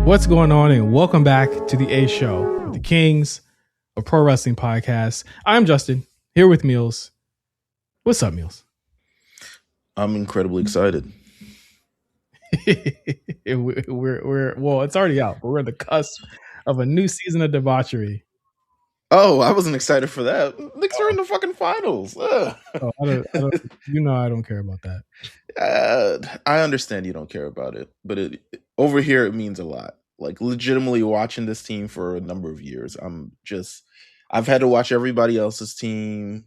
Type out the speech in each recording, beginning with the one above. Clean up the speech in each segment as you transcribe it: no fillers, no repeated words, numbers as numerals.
What's going on, and welcome back to the A Show, the Kings of Pro Wrestling Podcast. I'm Justin, here with Meelz. What's up, Meelz? I'm incredibly excited. Well, it's already out, but we're at the cusp of a new season of debauchery. Oh, I wasn't excited for that. Knicks are in the fucking finals. I don't care about that. I understand you don't care about it, but over here it means a lot. Like, legitimately watching this team for a number of years. I've had to watch everybody else's team,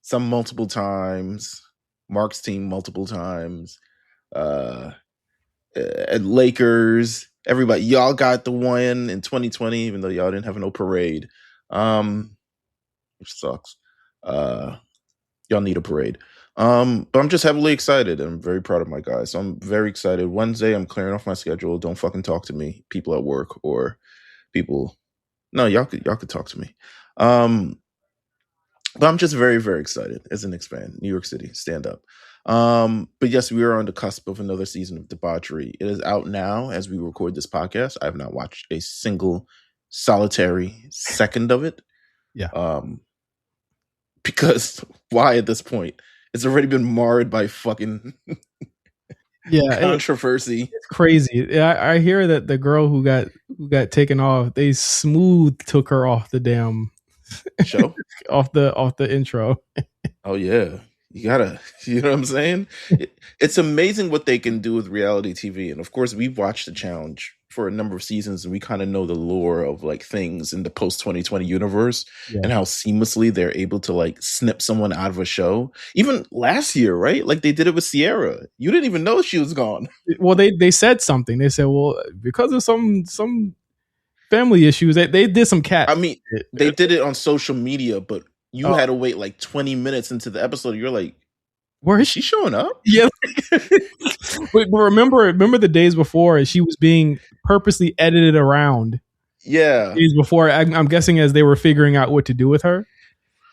some multiple times, Mark's team multiple times, at Lakers, everybody. Y'all got the win in 2020, even though y'all didn't have no parade. Which sucks. Y'all need a parade. But I'm just heavily excited, and I'm very proud of my guys. So I'm very excited. Wednesday, I'm clearing off my schedule. Don't fucking talk to me, people at work or people. No, y'all could talk to me. But I'm just very, very excited as a Knicks fan. New York City, stand up. But yes, we are on the cusp of another season of debauchery. It is out now as we record this podcast. I have not watched a single solitary second of it. Yeah. Because why at this point? It's already been marred by fucking controversy. It's crazy. Yeah, I hear that the girl who got taken off, they smooth took her off the damn show, off the intro. Oh yeah, you know what I'm saying? It's amazing what they can do with reality TV, and of course we've watched the challenge for a number of seasons, and we kind of know the lore of like things in the post 2020 universe, and how seamlessly they're able to like snip someone out of a show. Even last year, right? Like they did it with Sierra. You didn't even know she was gone. Well, they said something. They said, well, because of some family issues, they did some cat. I mean, they did it on social media, but you had to wait like 20 minutes into the episode. You're like, where is she showing up? Yeah. But remember the days before, she was being purposely edited around. Yeah. Days before, I'm guessing as they were figuring out what to do with her.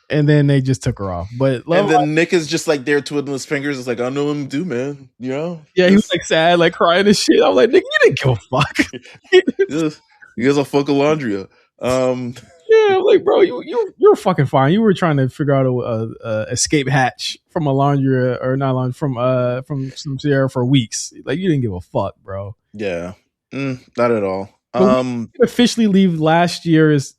And then they just took her off. But Nick is just like there twiddling his fingers. It's like, I don't know what I'm do, man. You know? Yeah, he was like sad, like crying and shit. I was like, Nick, you didn't give a fuck. You guys are fucking Laundria. Yeah, like, bro, you're fucking fine. You were trying to figure out a escape hatch from a laundry or not laundry from some Sierra for weeks. Like, you didn't give a fuck, bro. Yeah, not at all. We officially leave last year's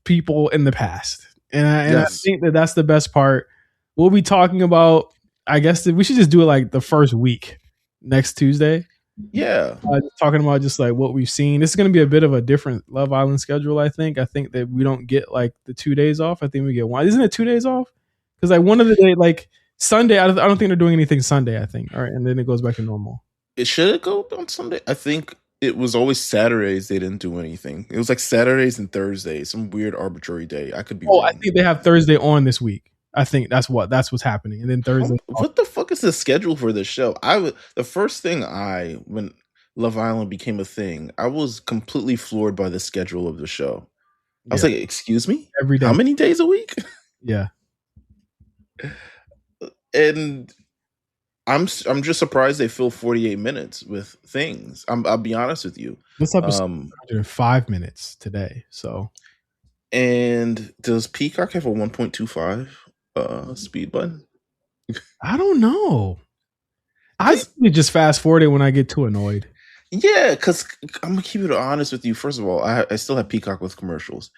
people in the past, and I think that's the best part. We'll be talking about. I guess we should just do it like the first week next Tuesday. Yeah, talking about just like what we've seen. This is going to be a bit of a different Love Island schedule. I think that we don't get like the 2 days off. I think we get one. Isn't it 2 days off? Because like one of the day, like Sunday, I don't think they're doing anything Sunday. I think. All right, and then it goes back to normal. It should go on Sunday. I think it was always Saturdays. They didn't do anything. It was like Saturdays and Thursdays, some weird arbitrary day. I could be wrong. I think they have Thursday on this week. I think that's what's happening, and then Thursday. What the fuck is the schedule for this show? The first thing when Love Island became a thing, I was completely floored by the schedule of the show. I was like, excuse me? Every day. How many days a week? Yeah. And I'm just surprised they fill 48 minutes with things. I'll be honest with you. This episode 5 minutes today. So, and does Peacock have a 1.25 speed button? I don't know. I just fast forward it when I get too annoyed. Yeah, because I'm gonna keep it honest with you. First of all, I still have Peacock with commercials,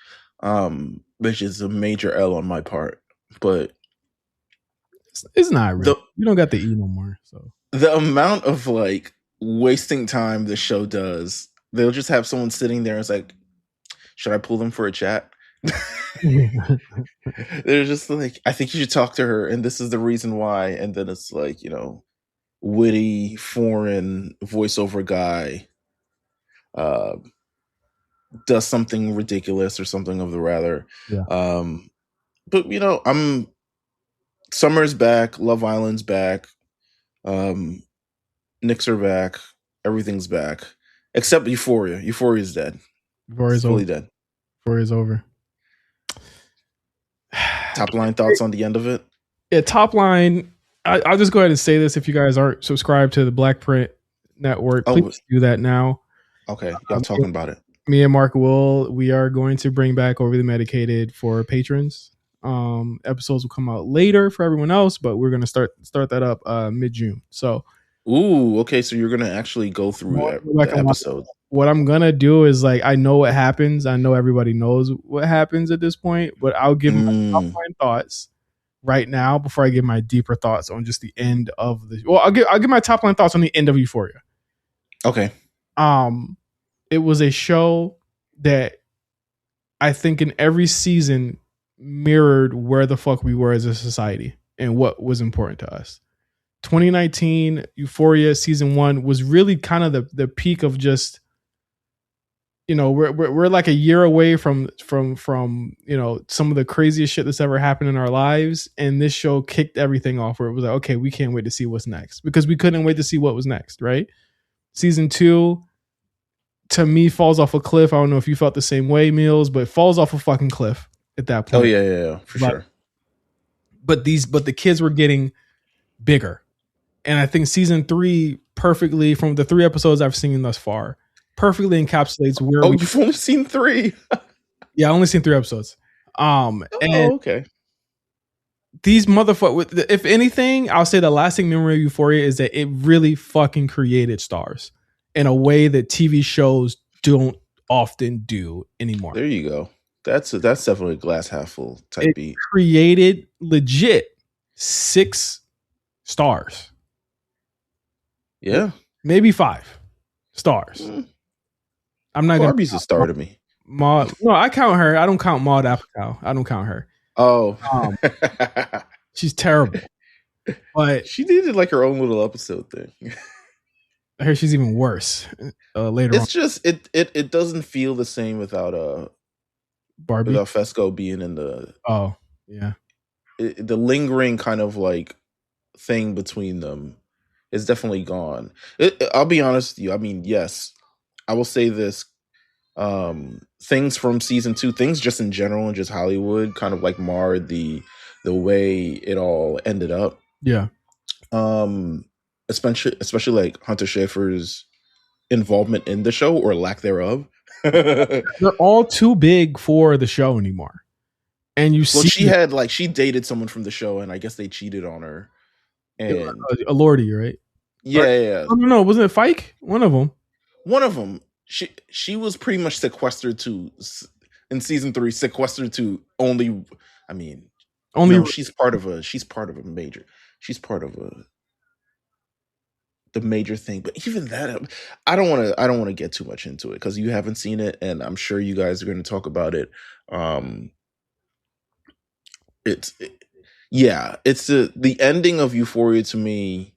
which is a major L on my part. But it's not real. You don't got the E no more. So the amount of like wasting time the show does, they'll just have someone sitting there and it's like, should I pull them for a chat? They're just like, I think you should talk to her, and this is the reason why. And then it's like, witty foreign voiceover guy does something ridiculous or something of the rather. Yeah. But Summer's back. Love Island's back. Knicks are back. Everything's back except Euphoria. Euphoria's dead. Euphoria's It's fully over. dead. Euphoria's over. Top line thoughts on the end of it? Yeah, top line. I'll just go ahead and say this: if you guys aren't subscribed to the Black Print Network, please do that now. Okay, y'all talking about it. Me and Mark we are going to bring back Overly Medicated for patrons. Episodes will come out later for everyone else, but we're gonna start that up mid-June. So, okay, so you're gonna actually go through the episode. What I'm gonna do is like I know what happens. I know everybody knows what happens at this point, but I'll give my top line thoughts right now before I give my deeper thoughts on just the end of the. Well, I'll give my top line thoughts on the end of Euphoria. Okay. It was a show that I think in every season mirrored where the fuck we were as a society and what was important to us. 2019 Euphoria season 1 was really kind of the peak of just, you know, we're like a year away from you know, some of the craziest shit that's ever happened in our lives, and this show kicked everything off where it was like, okay, we can't wait to see what's next, because we couldn't wait to see what was next, right? Season 2 to me falls off a cliff. I don't know if you felt the same way, Meelz, but it falls off a fucking cliff at that point. Oh yeah, for sure. But the kids were getting bigger. And I think season 3 perfectly, from the 3 episodes I've seen thus far, perfectly encapsulates where you've only seen 3. Yeah, I only seen 3 episodes. Okay. These motherfuckers, if anything, I'll say the lasting memory of Euphoria is that it really fucking created stars in a way that TV shows don't often do anymore. There you go. That's definitely a glass half full type beat. Created legit 6 stars. Yeah. Maybe 5 stars. I'm not Barbie's a star to me. Maud, no, I count her. I don't count Maud Apatow. I don't count her. Oh. She's terrible. But she did like her own little episode thing. I hear she's even worse later on. It's just it doesn't feel the same without Barbie, without Fesco being in the. Oh yeah, the lingering kind of like thing between them is definitely gone. I'll be honest with you. I mean, yes, I will say this. Things from season 2, things just in general and just Hollywood, kind of like marred the way it all ended up. Yeah. Especially like Hunter Schafer's involvement in the show or lack thereof. They're all too big for the show anymore. And see, she dated someone from the show, and I guess they cheated on her. And Lordy, right? Yeah. No, wasn't it Fike? One of them. She was pretty much sequestered to in season 3. Sequestered to only. I mean, only no, she's part of a major. She's part of the major thing, but even that, I don't want to get too much into it because you haven't seen it, and I'm sure you guys are going to talk about it. It's the ending of Euphoria to me.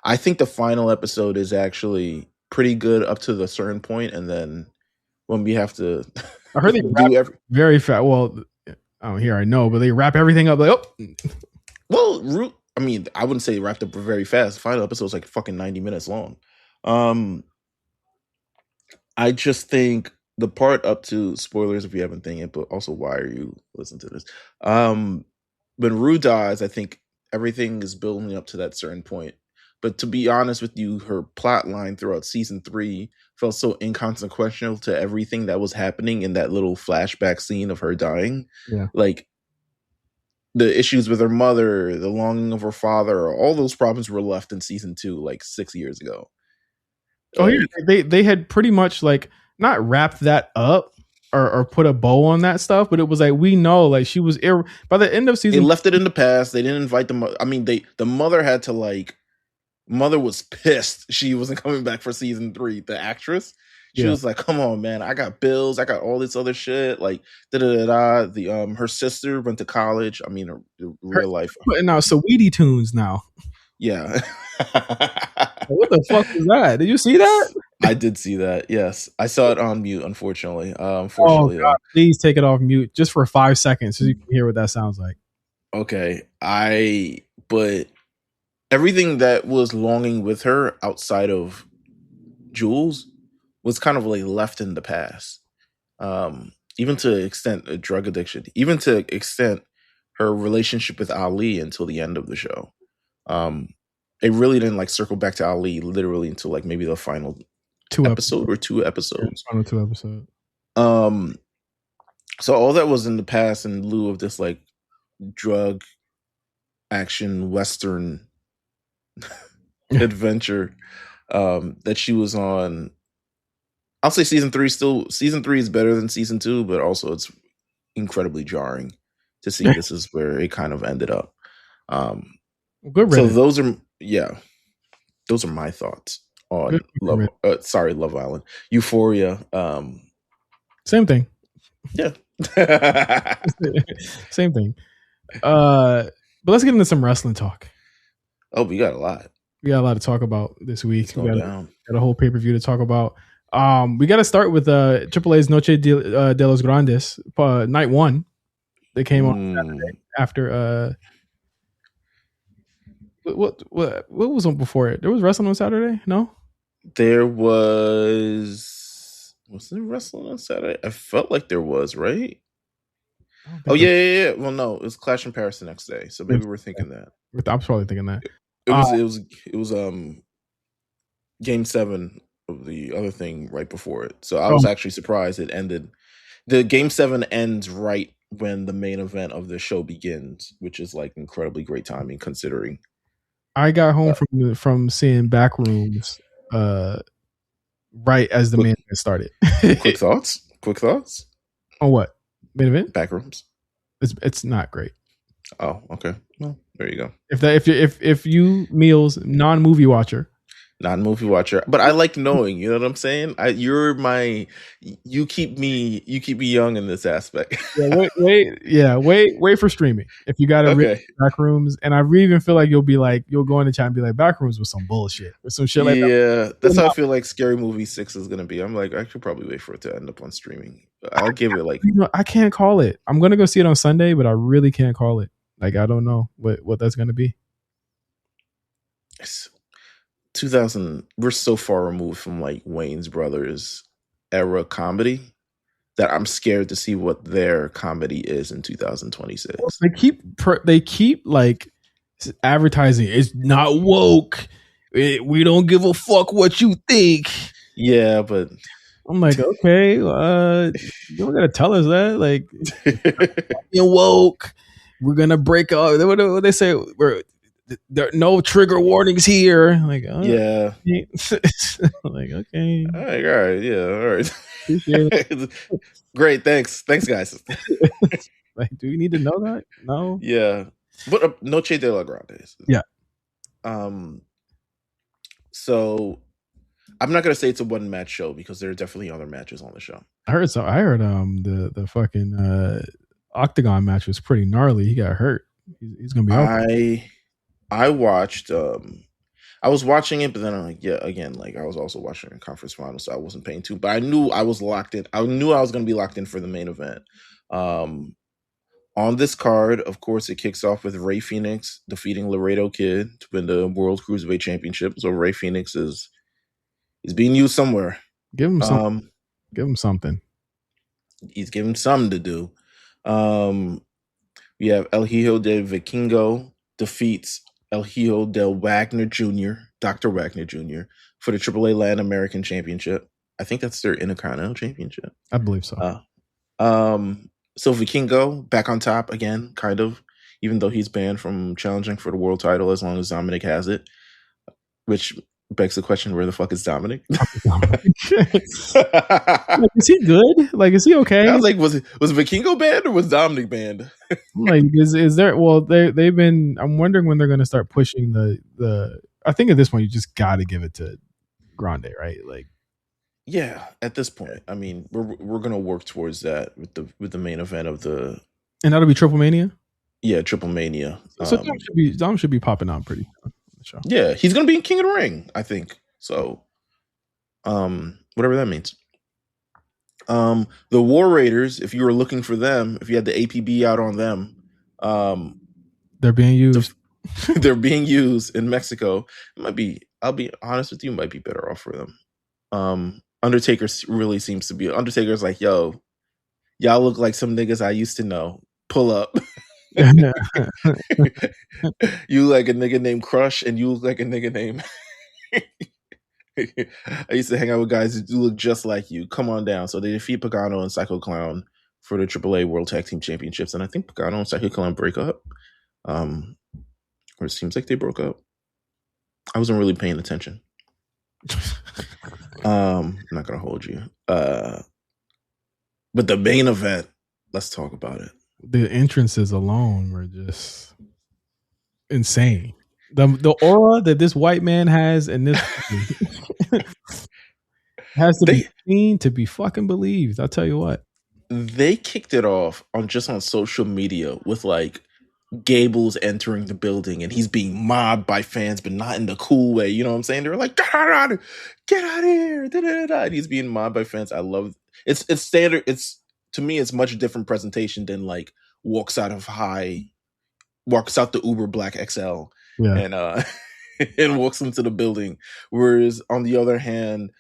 I think the final episode is actually pretty good up to the certain point, and then when we have to, I heard they do very fast. Well, I know, but they wrap everything up like, oh, well, I mean, I wouldn't say it wrapped up very fast. The final episode's like fucking 90 minutes long. I just think the part up to, spoilers if you haven't seen it, but also why are you listening to this? When Rue dies, I think everything is building up to that certain point. But to be honest with you, her plot line throughout season 3 felt so inconsequential to everything that was happening in that little flashback scene of her dying. Yeah. Like, the issues with her mother, the longing of her father, all those problems were left in season 2, like 6 years ago. Oh, yeah. They had pretty much like not wrapped that up or put a bow on that stuff, but it was like, we know, like she was by the end of season. They left it in the past. They didn't invite the mother. I mean, the mother had to mother was pissed she wasn't coming back for season 3. The actress. She was like, "Come on, man! I got bills. I got all this other shit." Like, The her sister went to college. I mean, real life. Now, Saweetie tunes now. Yeah. What the fuck was that? Did you see that? I did see that. Yes, I saw it on mute. Unfortunately. Oh God, please take it off mute just for 5 seconds so you can hear what that sounds like. Okay, but everything that was longing with her outside of Jules was kind of like left in the past. Even to extent a drug addiction, even to extent her relationship with Ali until the end of the show. Um, it really didn't like circle back to Ali literally until like maybe the final Two episode episodes. or two episodes. Final 2 episodes. Um, so all that was in the past in lieu of this like drug action western adventure that she was on. I'll say season 3 is better than season 2, but also it's incredibly jarring to see this is where it kind of ended up. Good So Reddit. those are my thoughts on Good Reddit. Love Island. Euphoria. Same thing. Yeah. Same thing. But let's get into some wrestling talk. Oh, we got a lot. We got a lot to talk about this week. We got Down. a whole pay-per-view to talk about. We got to start with AAA's Noche de los Grandes, night 1. They came on Saturday after what was on before it? There was wrestling on Saturday? No? There was there wrestling on Saturday? I felt like there was, right? Oh yeah. Well, no, it was Clash in Paris the next day, so maybe we're thinking that. I'm probably thinking that. It was game 7 of the other thing right before it. So I was actually surprised it ended. The game 7 ends right when the main event of the show begins, which is like incredibly great timing considering. I got home from seeing Backrooms right as the main event started. Quick thoughts on what main event? Backrooms. It's not great. Oh, okay. Well, there you go. If you Meelz non-movie watcher, but I like knowing. You know what I'm saying? You keep me young in this aspect. wait for streaming. If you got to read Backrooms, and I even feel like you'll go in the chat and be like, Backrooms was some bullshit or some shit like that. Yeah, that's how I feel like Scary Movie 6 is gonna be. I'm like, I should probably wait for it to end up on streaming. I'll give it like I can't call it. I'm gonna go see it on Sunday, but I really can't call it. Like I don't know what that's gonna be. 2000. We're so far removed from like Wayne's Brothers era comedy that I'm scared to see what their comedy is in 2026. Well, they keep like advertising. It's not woke. We don't give a fuck what you think. Yeah, but I'm like, okay, you don't gotta tell us that. Like, you're woke. We're gonna break up. What they say? There are no trigger warnings here. Like, yeah. Like, okay. All right. Yeah. All right. Great. Thanks, guys. Like, do you need to know that? No. Yeah. But Noche de la Grandes. Yeah. So I'm not gonna say it's a one match show because there are definitely other matches on the show. I heard the fucking Octagon match was pretty gnarly. He got hurt. He's gonna be out. I watched I was watching it, but then I'm like, yeah, again, like I was also watching a conference final, so I wasn't paying too. But I knew I was locked in. I knew I was going to be locked in for the main event. On this card, of course, it kicks off with Rey Fenix defeating Laredo Kid to win the World Cruiserweight Championship. So Rey Fenix is being used somewhere. Give him something. Give him something. He's given something to do. We have El Hijo del Vikingo defeats El Hijo del Wagner Jr., Dr. Wagner Jr., for the AAA Latin American Championship. I think that's their Intercontinental Championship. I believe so. So Vikingo back on top again, kind of, even though he's banned from challenging for the world title as long as Dominic has it, which begs the question, where the fuck is Dominic? Like, is he good? Like, is he okay? I was like, was Vikingo banned or was Dominic banned? Like, is there? Well, they've been. I'm wondering when they're going to start pushing the. I think at this point you just got to give it to Grande, right? Like, yeah, at this point, I mean, we're going to work towards that with the main event of the. And that'll be Triple Mania. Yeah, Triple Mania. So Dom should be popping out pretty soon on the show. Yeah, he's going to be in King of the Ring, I think. So, whatever that means. The War Raiders, if you were looking for them, if you had the APB out on them, They're being used. They're being used in Mexico. It might be. I'll be honest with you. Might be better off for them. Undertaker really seems to be. Undertaker's like, yo, y'all look like some niggas I used to know. Pull up. You like a nigga named Crush, and you look like a nigga named. I used to hang out with guys who look just like you. Come on down. So they defeat Pagano and Psycho Clown for the AAA World Tag Team Championships, and I think Pagano and Psycho Clown break up. Or it seems like they broke up. I wasn't really paying attention. I'm not gonna hold you. But the main event, let's talk about it. The entrances alone were just insane. The aura that this white man has in this has to be seen to be fucking believed. I'll tell you what. They kicked it off on social media with like Gable's entering the building and he's being mobbed by fans, but not in the cool way. You know what I'm saying? They're like, get out of here. Da-da-da-da. And he's being mobbed by fans. I love it's standard. It's to me, it's much different presentation than like walks out the Uber Black XL and and walks into the building. Whereas on the other hand,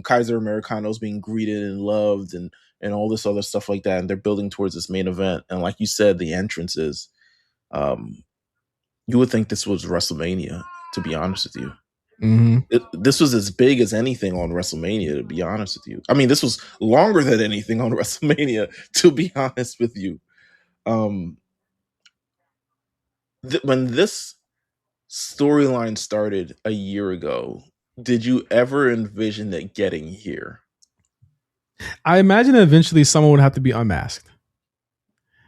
Kaiser Americano is being greeted and loved and all this other stuff like that. And they're building towards this main event. And like you said, the entrances, you would think this was WrestleMania, to be honest with you. Mm-hmm. This was as big as anything on WrestleMania, to be honest with you. I mean, this was longer than anything on WrestleMania, to be honest with you. When this storyline started a year ago, did you ever envision it getting here? I imagine eventually someone would have to be unmasked.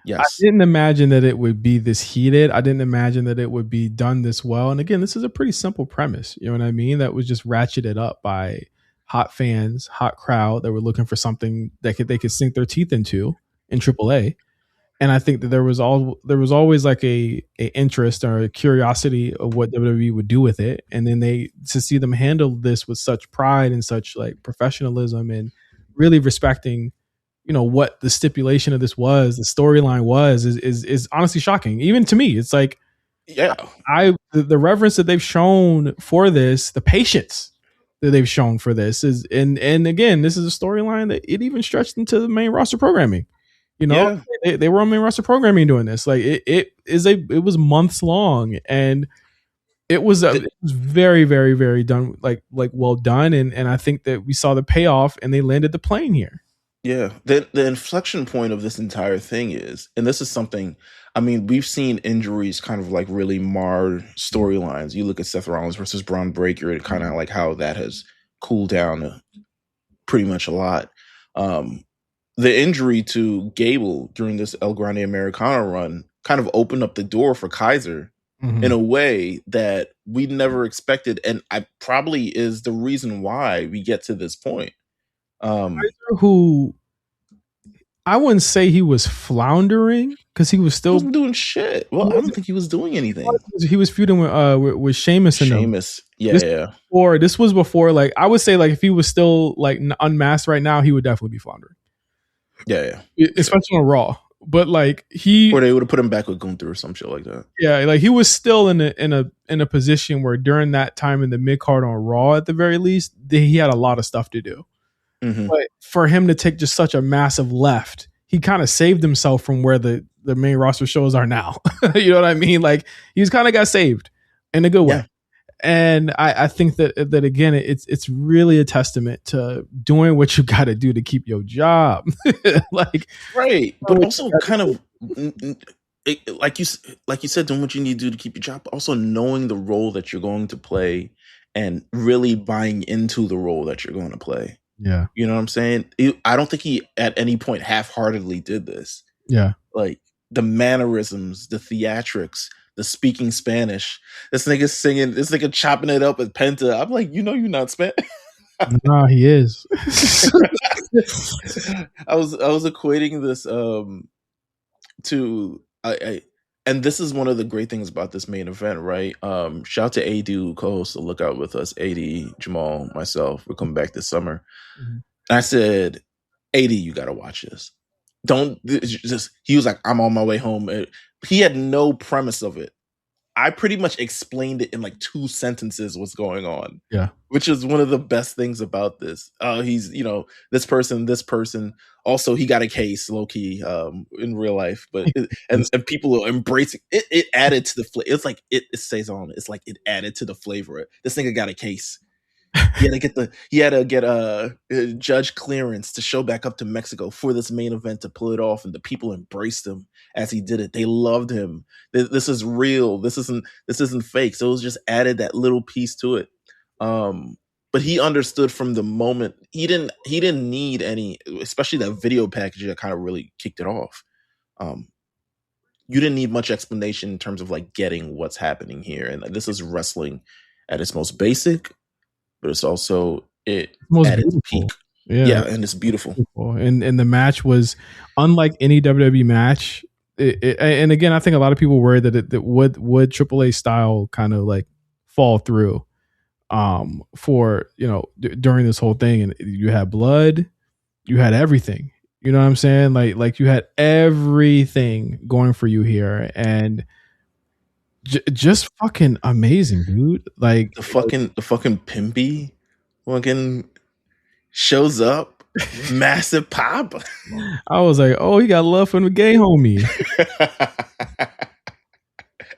Yes. I didn't imagine that it would be this heated. I didn't imagine that it would be done this well. And again, this is a pretty simple premise. You know what I mean? That was just ratcheted up by hot fans, hot crowd that were looking for something that they could sink their teeth into in AAA. And I think that there was always like a interest or a curiosity of what WWE would do with it. And then to see them handle this with such pride and such like professionalism and really respecting, you know, what the stipulation of this was, the storyline was, is honestly shocking. Even to me, it's like, yeah, the reverence that they've shown for this, the patience that they've shown for this is, and again, this is a storyline that it even stretched into the main roster programming. You know, they were on main roster programming doing this. Like it was months long, and it was very, very, very done, like well done. And I think that we saw the payoff, and they landed the plane here. Yeah, the inflection point of this entire thing is, and this is something, I mean, we've seen injuries kind of like really mar storylines. You look at Seth Rollins versus Bron Breakker, and kind of like how that has cooled down pretty much a lot. The injury to Gable during this El Grande Americano run kind of opened up the door for Kaiser in a way that we never expected, and I probably is the reason why we get to this point. Kaiser, who I wouldn't say he was floundering because he was still wasn't doing shit. Well, I don't think he was doing anything. He was feuding with Sheamus and Sheamus. Yeah. This was before, like I would say, like if he was still like unmasked right now, he would definitely be floundering. Yeah. Especially on Raw. But like or they would have put him back with Gunther or some shit like that. Yeah, like he was still in a position where during that time in the mid card on Raw, at the very least, he had a lot of stuff to do. Mm-hmm. But for him to take just such a massive left, he kind of saved himself from where the main roster shows are now. You know what I mean? Like he's kind of got saved in a good way. And I think that again, it's really a testament to doing what you got to do to keep your job. Like, right. But also kind of like you said, doing what you need to do to keep your job, but also knowing the role that you're going to play and really buying into the role that you're going to play. Yeah. You know what I'm saying? I don't think he at any point half-heartedly did this. Yeah. Like the mannerisms, the theatrics, the speaking Spanish. This nigga singing, this nigga chopping it up with Penta. I'm like, you know you're not Spanish. No, he is. I was equating this to and this is one of the great things about this main event, right? Shout out to AD who co-hosts the Lookout with us, AD, Jamal, myself. We're coming back this summer. Mm-hmm. And I said, AD, you gotta watch this. don't just. He was like, I'm on my way home. He had no premise of it. I pretty much explained it in like 2 sentences what's going on. Yeah. Which is one of the best things about this. He's, this person. Also, he got a case, low key, in real life, but and people are embracing it. It added to the flavor. It's like it stays on. It's like it added to the flavor. This nigga got a case. He had to get a judge clearance to show back up to Mexico for this main event to pull it off, and the people embraced him as he did it. They loved him. This is real. This isn't fake. So it was just added that little piece to it. But he understood from the moment. He didn't need any, especially that video package that kind of really kicked it off. You didn't need much explanation in terms of like getting what's happening here, and this is wrestling at its most basic. But it's also at its peak. Yeah, and it's beautiful. And the match was unlike any WWE match. And again, I think a lot of people worried that it would AAA style kind of like fall through for during this whole thing. And you had blood, you had everything. You know what I'm saying? Like you had everything going for you here, and just fucking amazing, dude. Like the fucking Pimpy fucking shows up, massive pop. I was like, oh, he got love from the gay homie.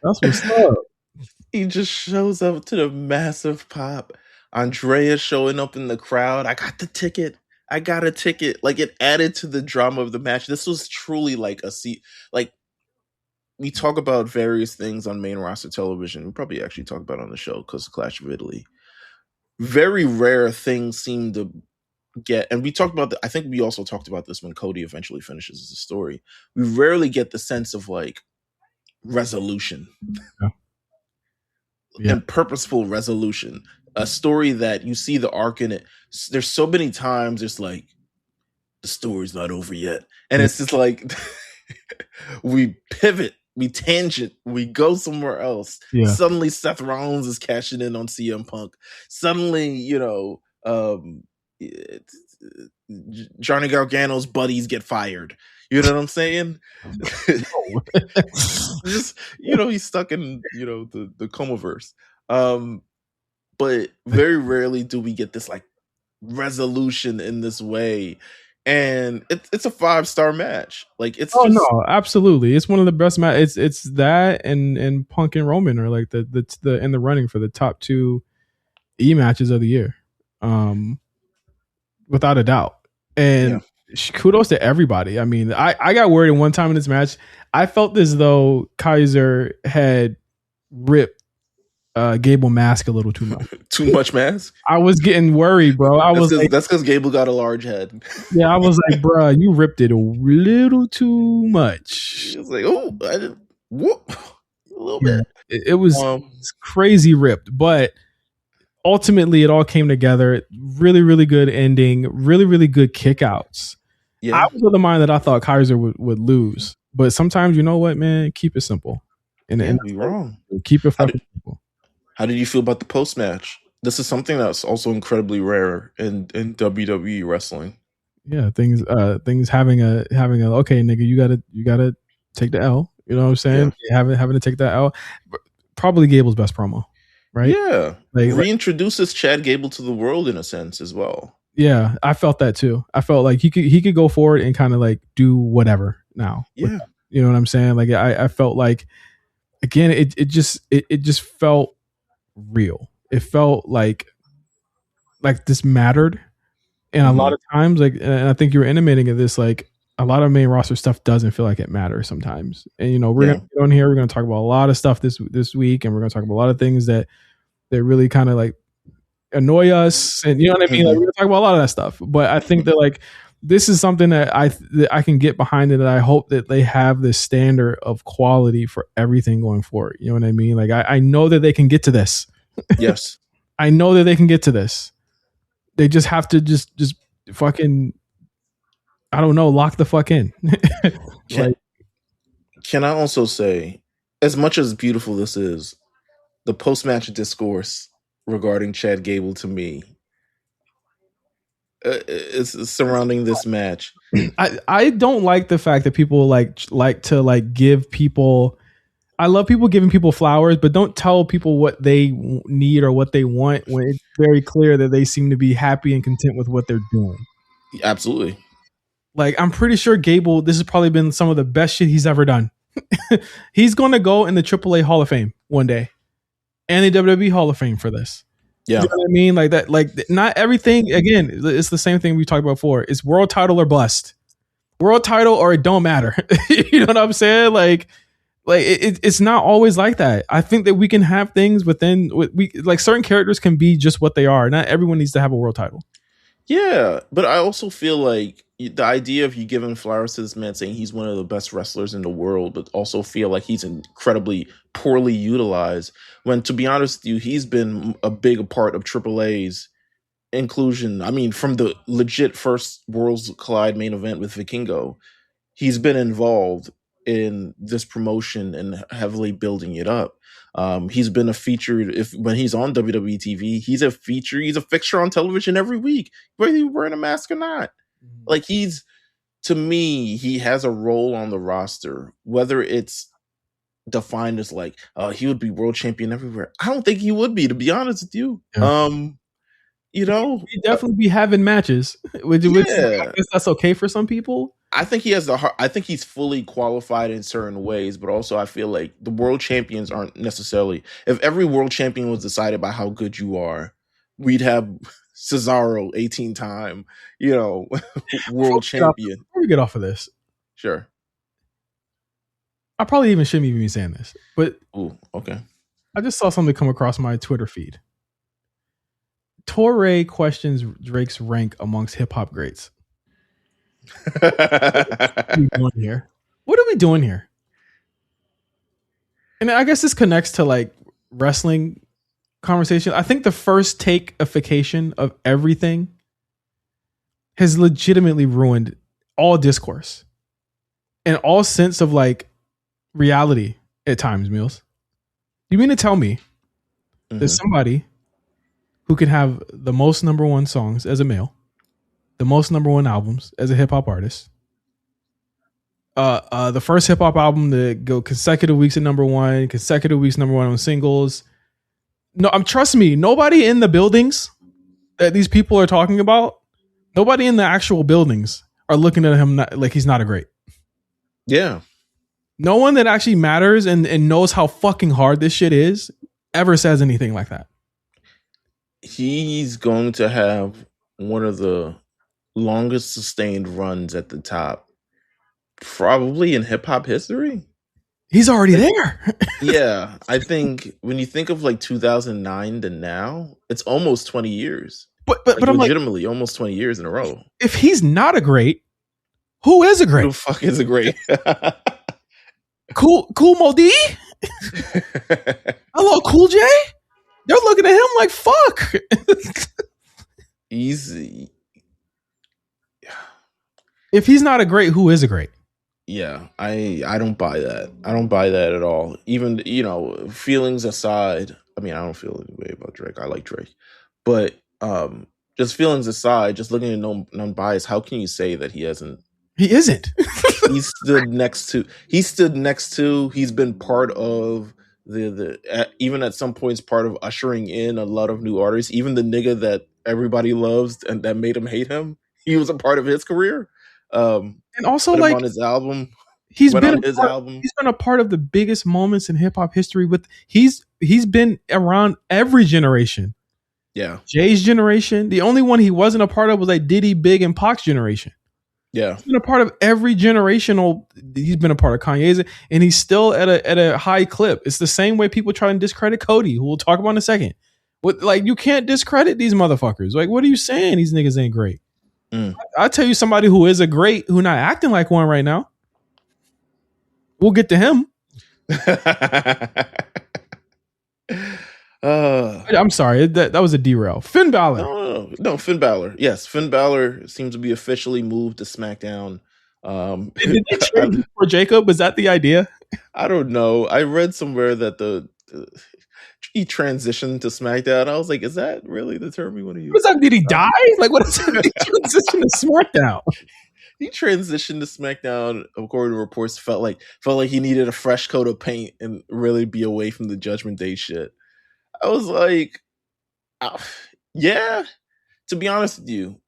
That's what's up. He just shows up to the massive pop. Andrea showing up in the crowd. I got a ticket. Like, it added to the drama of the match. This was truly like like, we talk about various things on main roster television. We probably actually talk about it on the show because of Clash of Italy. Very rare things seem to get, and we talked about I think we also talked about this when Cody eventually finishes the story. We rarely get the sense of like resolution. Yeah. And purposeful resolution. A story that you see the arc in it. There's so many times it's like the story's not over yet. And it's just like we pivot, we tangent, we go somewhere else. Yeah. Suddenly Seth Rollins is cashing in on CM Punk. Suddenly, Johnny Gargano's buddies get fired. You know what I'm saying? Just, he's stuck in, the Comaverse. But very rarely do we get this like resolution in this way. And it's a 5-star match. Like, it's no, absolutely. It's one of the best matches. It's that and Punk and Roman are like the in the running for the top 2 E matches of the year. Without a doubt. And kudos to everybody. I mean, I got worried one time in this match. I felt as though Kaiser had ripped Gable mask a little too much. Too much mask? I was getting worried, bro. That's because Gable got a large head. Yeah, I was like, bro, you ripped it a little too much. It was like, I didn't whoop a little bit. It was crazy ripped, but ultimately it all came together. Really, really good ending. Really, really good kickouts. Yeah. I was of the mind that I thought Kaiser would lose, but sometimes, you know what, man, keep it simple. And be wrong. Keep it fucking simple. How did you feel about the post match? This is something that's also incredibly rare in WWE wrestling. Yeah, things having a okay, nigga, you gotta take the L. You know what I'm saying? Yeah. Having to take that L. Probably Gable's best promo, right? Yeah, reintroduces Chad Gable to the world in a sense as well. Yeah, I felt that too. I felt like he could go forward and kind of like do whatever now. Yeah, you know what I'm saying? Like I felt like, again, it just felt real. It felt like this mattered. And a lot of times, like, and I think you were intimating of this, like, a lot of main roster stuff doesn't feel like it matters sometimes. And we're gonna get on here. We're gonna talk about a lot of stuff this week, and we're gonna talk about a lot of things that really kind of like annoy us. And you know what I mean? Like, we're gonna talk about a lot of that stuff. But I think that like this is something that I can get behind, and that I hope that they have this standard of quality for everything going forward. You know what I mean? Like I know that they can get to this. Yes, I know that they can get to this. They just have to just fucking, I don't know, lock the fuck in. Can I also say, as much as beautiful this is, the post-match discourse regarding Chad Gable to me is surrounding this match. I don't like the fact that people like to give people. I love people giving people flowers, but don't tell people what they need or what they want when it's very clear that they seem to be happy and content with what they're doing. Absolutely. Like, I'm pretty sure Gable, this has probably been some of the best shit he's ever done. He's going to go in the AAA Hall of Fame one day and the WWE Hall of Fame for this. Yeah. You know what I mean? Like that, like not everything, again, it's the same thing we talked about before. It's world title or bust. World title or it don't matter. You know what I'm saying? Like it's not always like that. I think that we can have things within, we like certain characters can be just what they are. Not everyone needs to have a world title. Yeah, but I also feel like the idea of you giving flowers to this man saying he's one of the best wrestlers in the world, but also feel like he's incredibly poorly utilized. When, to be honest with you, he's been a big part of AAA's inclusion. I mean, from the legit first Worlds Collide main event with Vikingo, he's been involved in this promotion and heavily building it up. He's been a featured, when he's on WWE TV, he's a feature, he's a fixture on television every week, whether he's wearing a mask or not. Like, to me, he has a role on the roster, whether it's defined as like, he would be world champion everywhere. I don't think he would be, to be honest with you. Yeah. You know, he'd definitely be having matches, which I guess that's okay for some people. I think he has the heart. I think he's fully qualified in certain ways, but also I feel like the world champions aren't necessarily. If every world champion was decided by how good you are, we'd have Cesaro 18-time, world champion. Before we get off of this, sure. I probably shouldn't even be saying this, but okay. I just saw something come across my Twitter feed. Torre questions Drake's rank amongst hip hop greats. What are we doing here? What are we doing here? And I guess this connects to like wrestling conversation. I think the first takeification of everything has legitimately ruined all discourse and all sense of like reality at times, Meelz. You mean to tell me there's somebody who can have the most number one songs as a male, the most number one albums as a hip hop artist, the first hip hop album to go consecutive weeks at number one, consecutive weeks number one on singles. No, trust me, nobody in the buildings that these people are talking about, nobody in the actual buildings are looking at him like he's not a great. Yeah. No one that actually matters and knows how fucking hard this shit is ever says anything like that. He's going to have one of the longest sustained runs at the top, probably in hip hop history. He's already there. Yeah, I think when you think of like 2009 to now, it's almost 20 years. But I'm legitimately almost 20 years in a row. If he's not a great, who is a great? Who the fuck is a great? Cool Mo D? Hello, Cool J? They're looking at him like, fuck. Easy. If he's not a great, who is a great? Yeah, I don't buy that. I don't buy that at all. Even, feelings aside, I mean, I don't feel any way about Drake. I like Drake. But just feelings aside, just looking at non-biased, how can you say that he hasn't? He isn't. He stood next to, he's been part of even at some points part of ushering in a lot of new artists, even the nigga that everybody loves and that made him hate him. He was a part of his career. And also like on his album, he's been a part of the biggest moments in hip hop history he's been around every generation. Yeah. Jay's generation. The only one he wasn't a part of was like Diddy, Big, and Pac's generation. Yeah. He's been a part of every generational. He's been a part of Kanye's, and he's still at a high clip. It's the same way people try and discredit Cody, who we'll talk about in a second. Like, you can't discredit these motherfuckers. Like, what are you saying? These niggas ain't great. I'll tell you somebody who is a great, who not acting like one right now. We'll get to him. I'm sorry, that was a derail. Finn Balor. No, Finn Balor. Yes, Finn Balor seems to be officially moved to SmackDown. Did they trade him for Jacob? Was that the idea? I don't know. I read somewhere that he transitioned to SmackDown. I was like, is that really the term we want to use? What's that? Did he die? Like, what is that? He transitioned to SmackDown. He transitioned to SmackDown, according to reports, felt like he needed a fresh coat of paint and really be away from the Judgment Day shit. I was like, yeah. To be honest with you,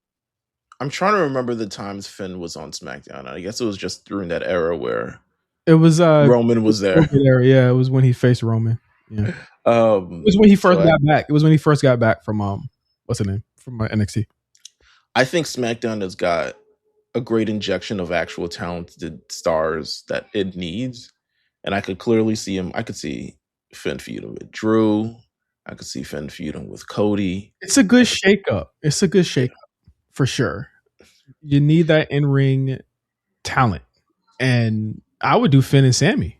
I'm trying to remember the times Finn was on SmackDown. I guess it was just during that era where it was Roman was there. Yeah, it was when he faced Roman. Yeah, it was when he first got back. It was when he first got back from what's the name, from NXT. I think SmackDown has got a great injection of actual talented stars that it needs, and I could clearly see him. I could see Finn feuding with Drew. I could see Finn feuding with Cody. It's a good shakeup. It's a good shakeup for sure. You need that in-ring talent, and I would do Finn and Sami.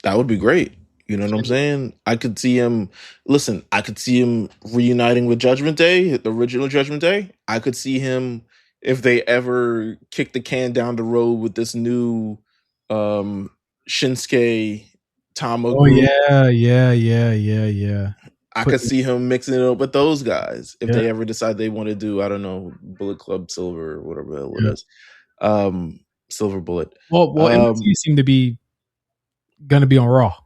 That would be great. You know what I'm saying? I could see him. Listen, I could see him reuniting with Judgment Day, the original Judgment Day. I could see him, if they ever kick the can down the road with this new Shinsuke Tama group. Yeah. I could see him mixing it up with those guys if they ever decide they want to do, I don't know, Bullet Club Silver or whatever the hell it is. Silver Bullet. Well, NXT seem to be gonna be on Raw.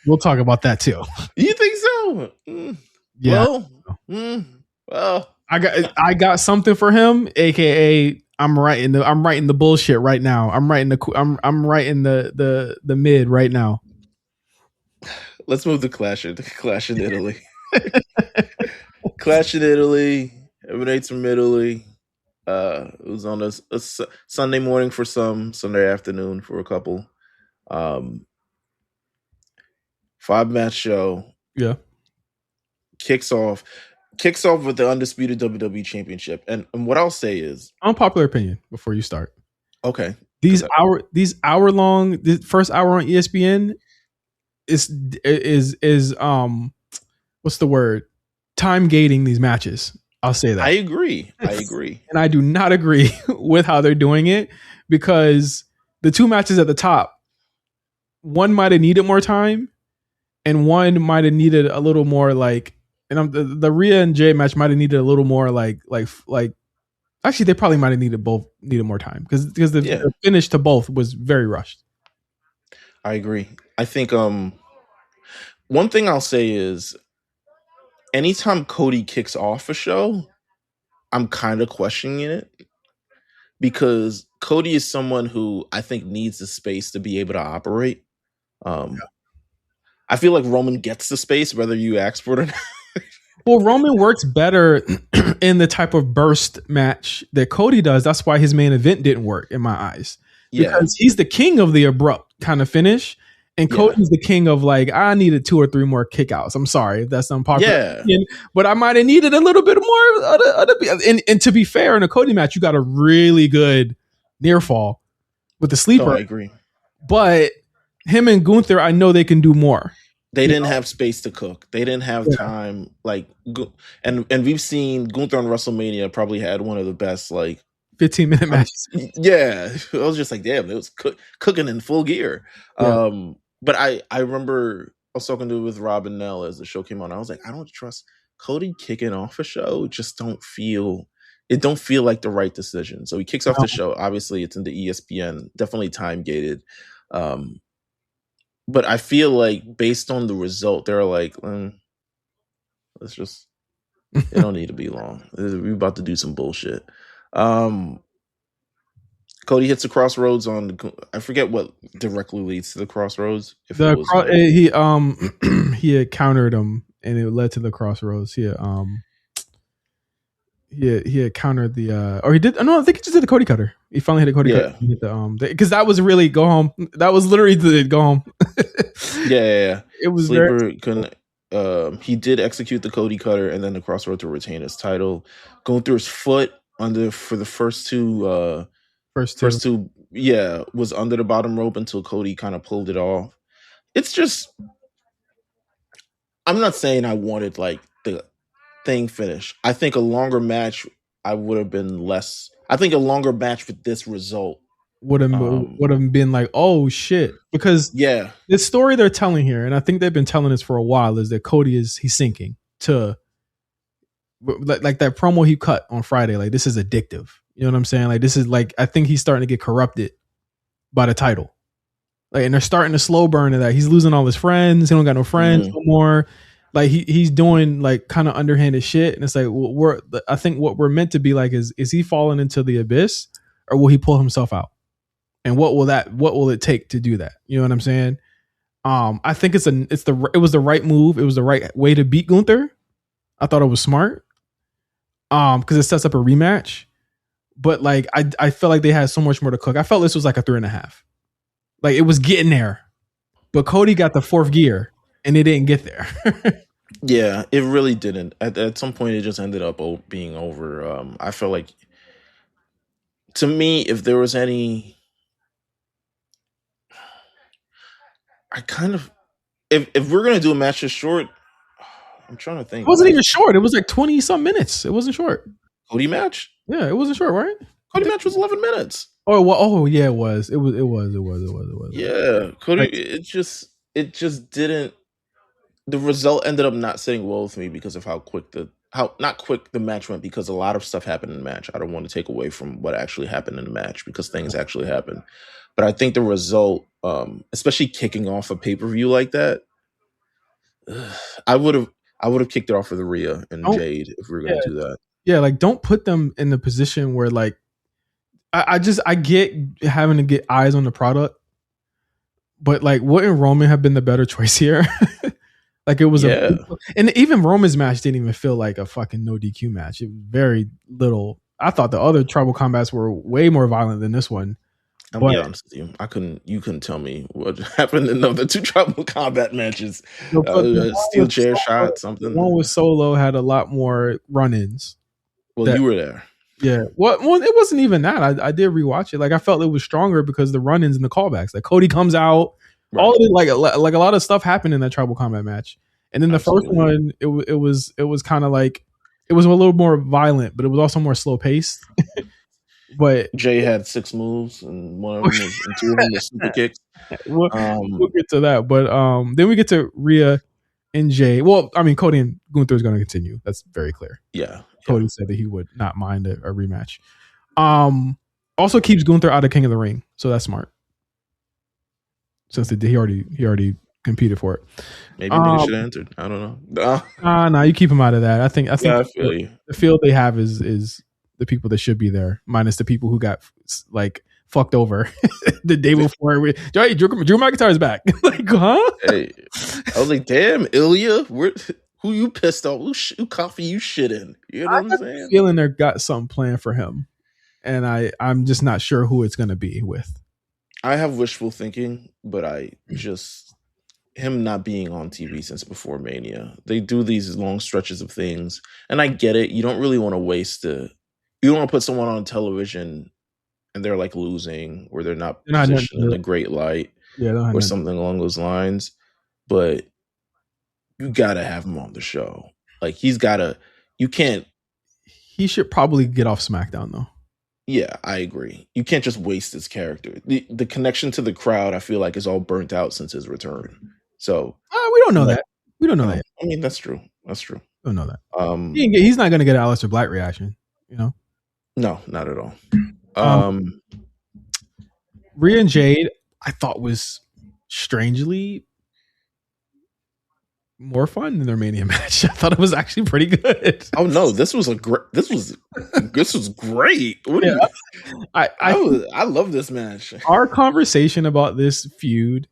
We'll talk about that too. You think so? Yeah. Well, I got something for him, aka I'm writing the bullshit right now. I'm writing the mid right now. Let's move to Clash in Italy. Clash in Italy emanates from Italy. It was on a Sunday morning for some, Sunday afternoon for a couple. 5-match show. Yeah. Kicks off with the undisputed WWE Championship. And what I'll say is, unpopular opinion before you start. Okay. These hour long, the first hour on ESPN is what's the word? Time gating these matches. I'll say that. I agree. And I do not agree with how they're doing it, because the two matches at the top, one might have needed more time and one might have needed a little more the Rhea and Jay match might have needed a little more actually they probably might have needed more time because the finish to both was very rushed. I agree. I think one thing I'll say is, anytime Cody kicks off a show, I'm kind of questioning it, because Cody is someone who I think needs the space to be able to operate. I feel like Roman gets the space whether you ask for it or not. Well, Roman works better in the type of burst match that Cody does. That's why his main event didn't work in my eyes. Because he's the king of the abrupt kind of finish. And Cody's the king of I needed 2 or 3 more kickouts. I'm sorry if that's unpopular opinion, but I might have needed a little bit more. And to be fair, in a Cody match, you got a really good near fall with the sleeper. I agree. But him and Gunther, I know they can do more. They didn't have space to cook. They didn't have time. And we've seen Gunther on WrestleMania probably had one of the best 15-minute matches. Yeah, I was just like, damn, it was cooking in full gear. But I remember I was talking with Rob and Nell as the show came on. I was like, I don't trust Cody kicking off a show. Just don't feel like the right decision. So he kicks off the show. Obviously, it's in the ESPN, definitely time gated. But I feel like based on the result, they're like, let's just, it don't need to be long. We're about to do some bullshit. Cody hits the crossroads on I forget what directly leads to the crossroads. He had countered him and it led to the crossroads. He had countered the or he did. No, I think he just did the Cody cutter. He finally hit a Cody cutter. He hit because that was really go home. That was literally the go home. Yeah. It was Sleeper couldn't. He did execute the Cody cutter and then the crossroad to retain his title. Going through his foot for the first two. First two, was under the bottom rope until Cody kind of pulled it off. It's just, I'm not saying I wanted the thing finished. I think a longer match, I would have been less. I think a longer match with this result would have been like, oh shit, because Yeah, the story they're telling here, and I think they've been telling this for a while, is that Cody he's sinking to like that promo he cut on Friday. Like, this is addictive. You know what I'm saying? Like, this is like, I think he's starting to get corrupted by the title. Like, and they're starting to slow burn to that. He's losing all his friends. He don't got no friends no more. Like he's doing like kind of underhanded shit, and it's like I think what we're meant to be like is he falling into the abyss, or will he pull himself out? And what will it take to do that? You know what I'm saying? I think it was the right move. It was the right way to beat Gunther. I thought it was smart. Because it sets up a rematch. But like I felt like they had so much more to cook. I felt this was like a 3.5. Like, it was getting there. But Cody got the fourth gear and it didn't get there. Yeah, it really didn't. At some point, it just ended up being over. I felt like, to me, if there was any, I kind of, if we're gonna do a match that's short, I'm trying to think. It wasn't even short. It was like 20 some minutes. It wasn't short. Cody match? Yeah, it wasn't short, right? Cody match was 11 minutes. Oh, well, oh yeah, it was. It was. Yeah, Cody. It just didn't. The result ended up not sitting well with me because of how not quick the match went, because a lot of stuff happened in the match. I don't want to take away from what actually happened in the match, because things actually happened. But I think the result, especially kicking off a pay-per-view like that, I would have kicked it off for the Rhea and Jade if we were going to do that. Yeah, like, don't put them in the position where, like, I get having to get eyes on the product, but like, wouldn't Roman have been the better choice here? Like, it was and even Roman's match didn't even feel like a fucking no DQ match. It was very little. I thought the other tribal combats were way more violent than this one. I'll be honest with you. You couldn't tell me what happened in the two tribal combat matches. Steel chair shot, something. One with Solo had a lot more run-ins. Well, you were there. Yeah. Well, it wasn't even that. I did rewatch it. Like, I felt it was stronger because the run-ins and the callbacks. Like, Cody comes out. Right. All of it, like a lot of stuff happened in that tribal combat match. And then the first one, it was kind of like, it was a little more violent, but it was also more slow paced. But Jay had 6 moves, and one of them was, and 2 of them were super kicks. We'll get to that, but then we get to Rhea and Jay. Well, I mean, Cody and Gunther is going to continue. That's very clear. Yeah, Cody said that he would not mind a rematch. Also keeps Gunther out of King of the Ring, so that's smart. Since he already competed for it. Maybe niggas should have entered. I don't know. No, you keep him out of that. I think I feel you. The field they have is the people that should be there, minus the people who got like fucked over the day before. Drew McIntyre's back. Like, huh? Hey, I was like, damn, Ilya, who you pissed off? Who coffee you shit in? You know what I'm saying? Feeling they got something planned for him, and I'm just not sure who it's going to be with. I have wishful thinking, but him not being on TV since before Mania. They do these long stretches of things, and I get it. You don't really want to you don't want to put someone on television and they're like losing, or they're not positioned in a great light, or something along those lines. But you gotta have him on the show. Like, you can't. He should probably get off SmackDown though. Yeah, I agree. You can't just waste his character. The connection to the crowd, I feel like, is all burnt out since his return. So we don't know that. We don't know that. I mean, that's true. We don't know that. He's not going to get an Aleister Black reaction. You know? No, not at all. Rhea and Jade, I thought, was strangely more fun than their Mania match. I thought it was actually pretty good. Oh no, this was great. I love this match. Our conversation about this feud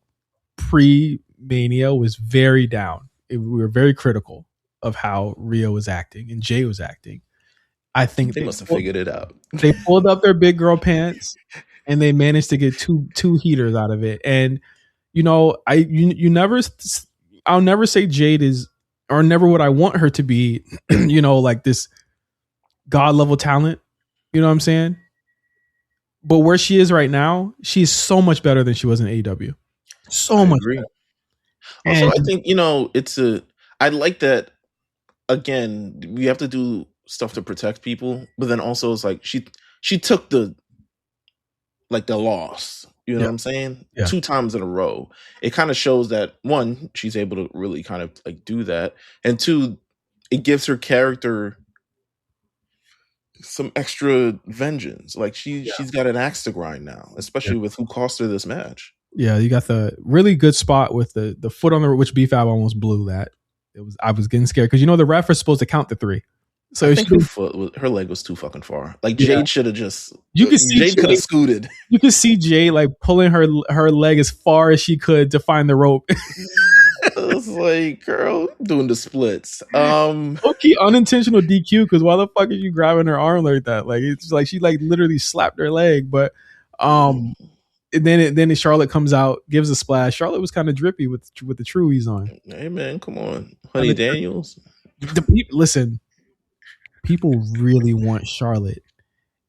pre-Mania was very down. We were very critical of how Rhea was acting and Jay was acting. I think they must have figured it out. They pulled up their big girl pants and they managed to get two heaters out of it. And I'll never say Jade is, or never would I want her to be, like this God level talent. You know what I'm saying? But where she is right now, she's so much better than she was in AEW. So much better. Also, I think, I like that, again, we have to do stuff to protect people, but then also it's like she took the like the loss. You know Yeah. what I'm saying? Yeah. 2 times in a row. It kind of shows that, one, she's able to really kind of like do that, and 2, it gives her character some extra vengeance. Like she's got an axe to grind now, especially with who cost her this match. Yeah, you got the really good spot with the foot on the, which B-Fab almost blew that. I was getting scared because the ref is supposed to count to 3. So I think her leg was too fucking far. Like Jade should have just. You could see Jade could have scooted. You could see Jade like pulling her leg as far as she could to find the rope. It was like, girl, doing the splits. Okay, unintentional DQ, because why the fuck is you grabbing her arm like that? Like it's like she like literally slapped her leg, but and then Charlotte comes out, gives a splash. Charlotte was kind of drippy with the Truies on. Hey man, come on, Honey Daniels. Listen, people really want Charlotte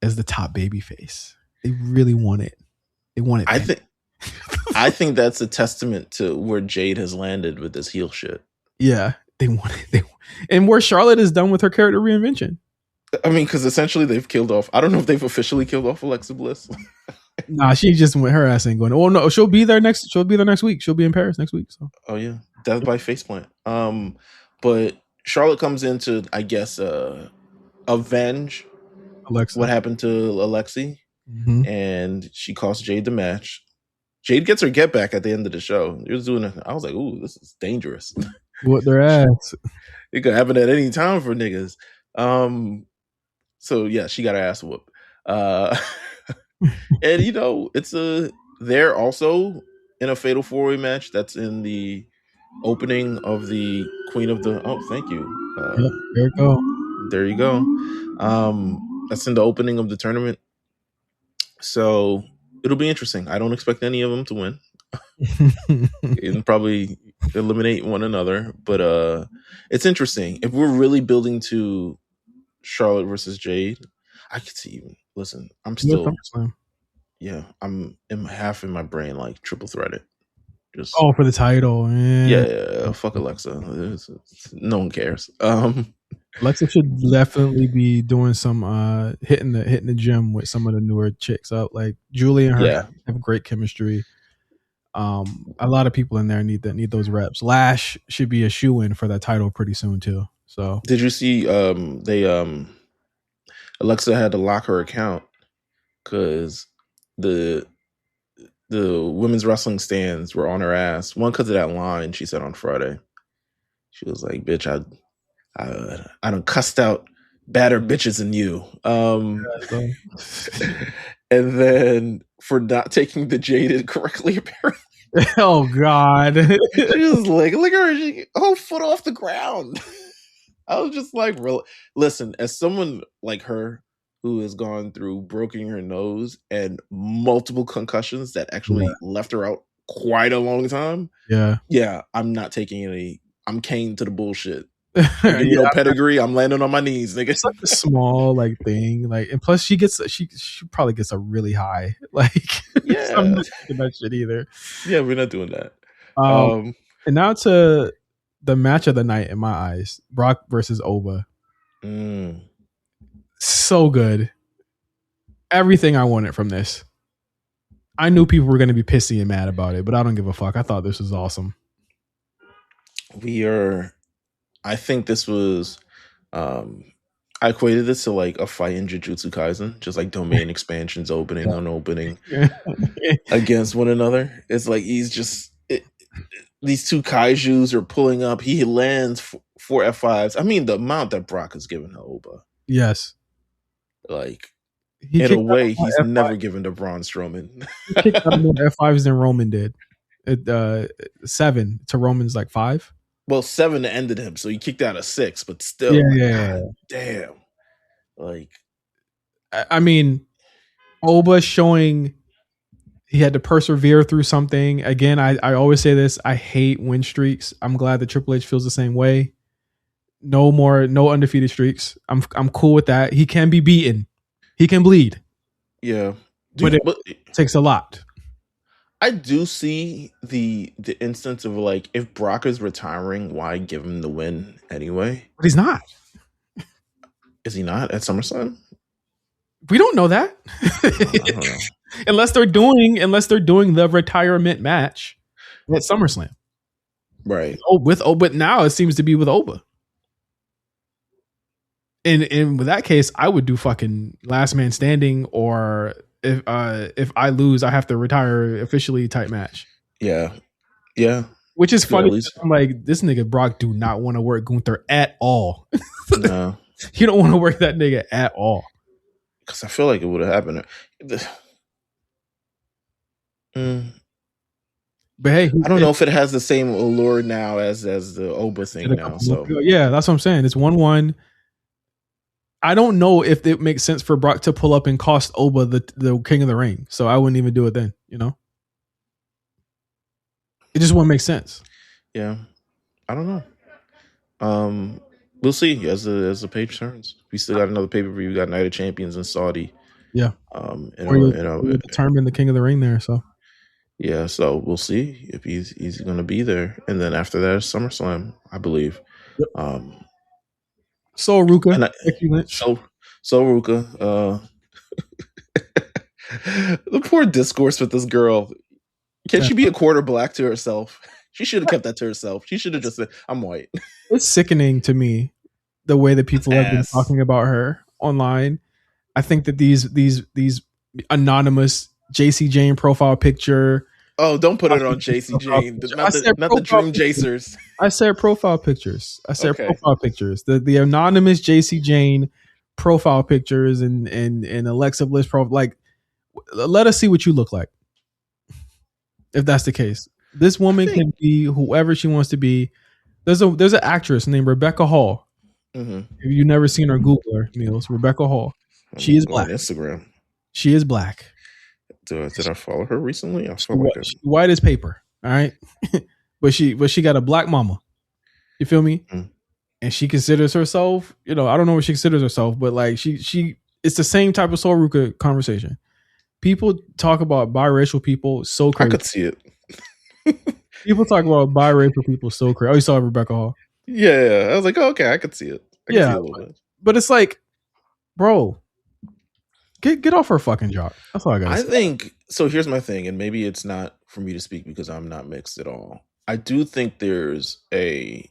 as the top baby face. They really want it. They want it. I think that's a testament to where Jade has landed with this heel shit. Yeah, they want it. And where Charlotte is done with her character reinvention. I mean, because essentially they've killed off. I don't know if they've officially killed off Alexa Bliss. Nah, she just went. Her ass ain't going. Oh no, she'll be there next week. She'll be in Paris next week. So. Oh yeah, Death by Faceplant. But Charlotte comes in to, I guess, avenge Alexa. What happened to Alexi, and she cost Jade the match. Jade gets her get back at the end of the show. I was like, ooh, this is dangerous. What their ass. It could happen at any time for niggas. So yeah, she got her ass whooped. And they're also in a fatal 4-way match that's in the opening of the Queen of the. Oh, thank you. There you go. There you go. That's in the opening of the tournament. So it'll be interesting. I don't expect any of them to win. And probably eliminate one another. But it's interesting. If we're really building to Charlotte versus Jade, I could see even. Listen, I'm still. Yeah, I'm half in my brain like triple threaded. Just for the title. Yeah, fuck Alexa. No one cares. Alexa should definitely be doing some hitting the gym with some of the newer chicks out. Like Julie and her have great chemistry. A lot of people in there need those reps. Lash should be a shoe-in for that title pretty soon too. So did you see Alexa had to lock her account because the women's wrestling stands were on her ass. One, because of that line she said on Friday. She was like, bitch, I done cussed out badder bitches than you. And then for not taking the Jaded correctly, apparently. Oh, God. She was like, look at her, whole foot off the ground. I was just like, listen, as someone like her who has gone through broken her nose and multiple concussions that actually left her out quite a long time. Yeah, I'm not taking any. I'm cane to the bullshit. Pedigree. I'm landing on my knees, nigga. It's like a small thing, and plus she probably gets a really high. Yeah, I'm not taking that shit either. Yeah, we're not doing that. And now to the match of the night in my eyes: Brock versus Oba. So good. Everything I wanted from this. I knew people were going to be pissy and mad about it, but I don't give a fuck. I thought this was awesome. I think this was, I equated this to like a fight in Jujutsu Kaisen, just like domain expansions opening, unopening against one another. It's like these two kaijus are pulling up. He lands 4 F5s. I mean, the amount that Brock has given to Oba. Yes. Like, in a way, he's never given to Braun Strowman. He kicked out more F5s than Roman did. 7 to Roman's 5. Well, 7 ended him, so he kicked out a 6, but still, God damn. I mean, Oba showing he had to persevere through something. Again, I always say this: I hate win streaks. I'm glad that Triple H feels the same way. No undefeated streaks. I'm cool with that. He can be beaten. He can bleed. Yeah, but it takes a lot. I do see the instance of if Brock is retiring, why give him the win anyway? But he's not. Is he not at SummerSlam? We don't know that. I don't know. unless they're doing the retirement match at SummerSlam. Right. But now it seems to be with Oba. In with that case, I would do fucking last man standing, or if I lose, I have to retire officially type match. Yeah. Which is funny. I'm like, this nigga Brock do not want to work Gunther at all. No. You don't want to work that nigga at all. Because I feel like it would have happened. But hey, I don't know if it has the same allure now as the Oba thing now. So yeah, that's what I'm saying. It's 1-1. I don't know if it makes sense for Brock to pull up and cost Oba the King of the Ring. So I wouldn't even do it then, you know? It just won't make sense. Yeah. I don't know. We'll see as the page turns. We still got another pay-per-view. We got Night of Champions in Saudi. Yeah. We'll determine the King of the Ring there, so. Yeah, so we'll see if he's going to be there. And then after that is SummerSlam, I believe. Yep. Sol Ruka. Sol Ruka. The poor discourse with this girl. Can she be a quarter black to herself? She should have kept that to herself. She should have just said, I'm white. It's sickening to me the way that people have been talking about her online. I think that these anonymous JC Jane profile picture. Oh, don't put it on JC Jane. Not the Dream Jacers. I said profile pictures. Profile pictures. The anonymous JC Jane profile pictures and Alexa Bliss profile. Like, let us see what you look like. If that's the case, this woman can be whoever she wants to be. There's an actress named Rebecca Hall. Mm-hmm. If you've never seen her, Google her, Meelz. Rebecca Hall. She is black. On Instagram. She is black. Did I follow her recently? I follow her. She's white as paper. All right, but she got a black mama. You feel me? Mm-hmm. And she considers herself. I don't know what she considers herself, but like she it's the same type of Sol Ruka conversation. People talk about biracial people so crazy. I could see it. People talk about biracial people so crazy. Oh, you saw Rebecca Hall? Yeah. I was like, oh, okay, I could see it. I see it a little bit. But it's like, bro, get off her fucking job. That's all I got to say. I think, so here's my thing, and maybe it's not for me to speak because I'm not mixed at all. I do think there's in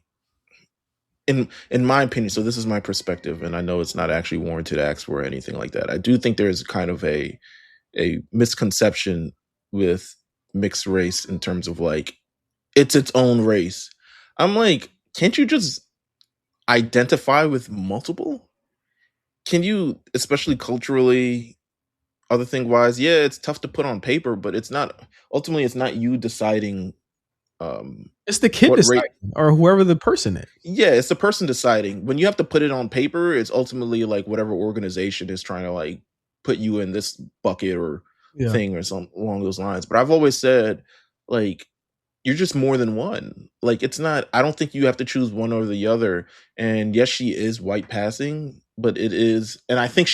my opinion, so this is my perspective, and I know it's not actually warranted to ask for or anything like that. I do think there's kind of a misconception with mixed race in terms of like, it's its own race. I'm like, can't you just identify with multiple? Can you, especially culturally, other thing wise, yeah, it's tough to put on paper, but it's not you deciding. It's the kid deciding, or whoever the person is. Yeah, it's the person deciding. When you have to put it on paper, it's ultimately like whatever organization is trying to like put you in this bucket or thing or something along those lines. But I've always said, like, you're just more than one. Like, it's not, I don't think you have to choose one or the other. And yes, she is white passing, but it is, and I think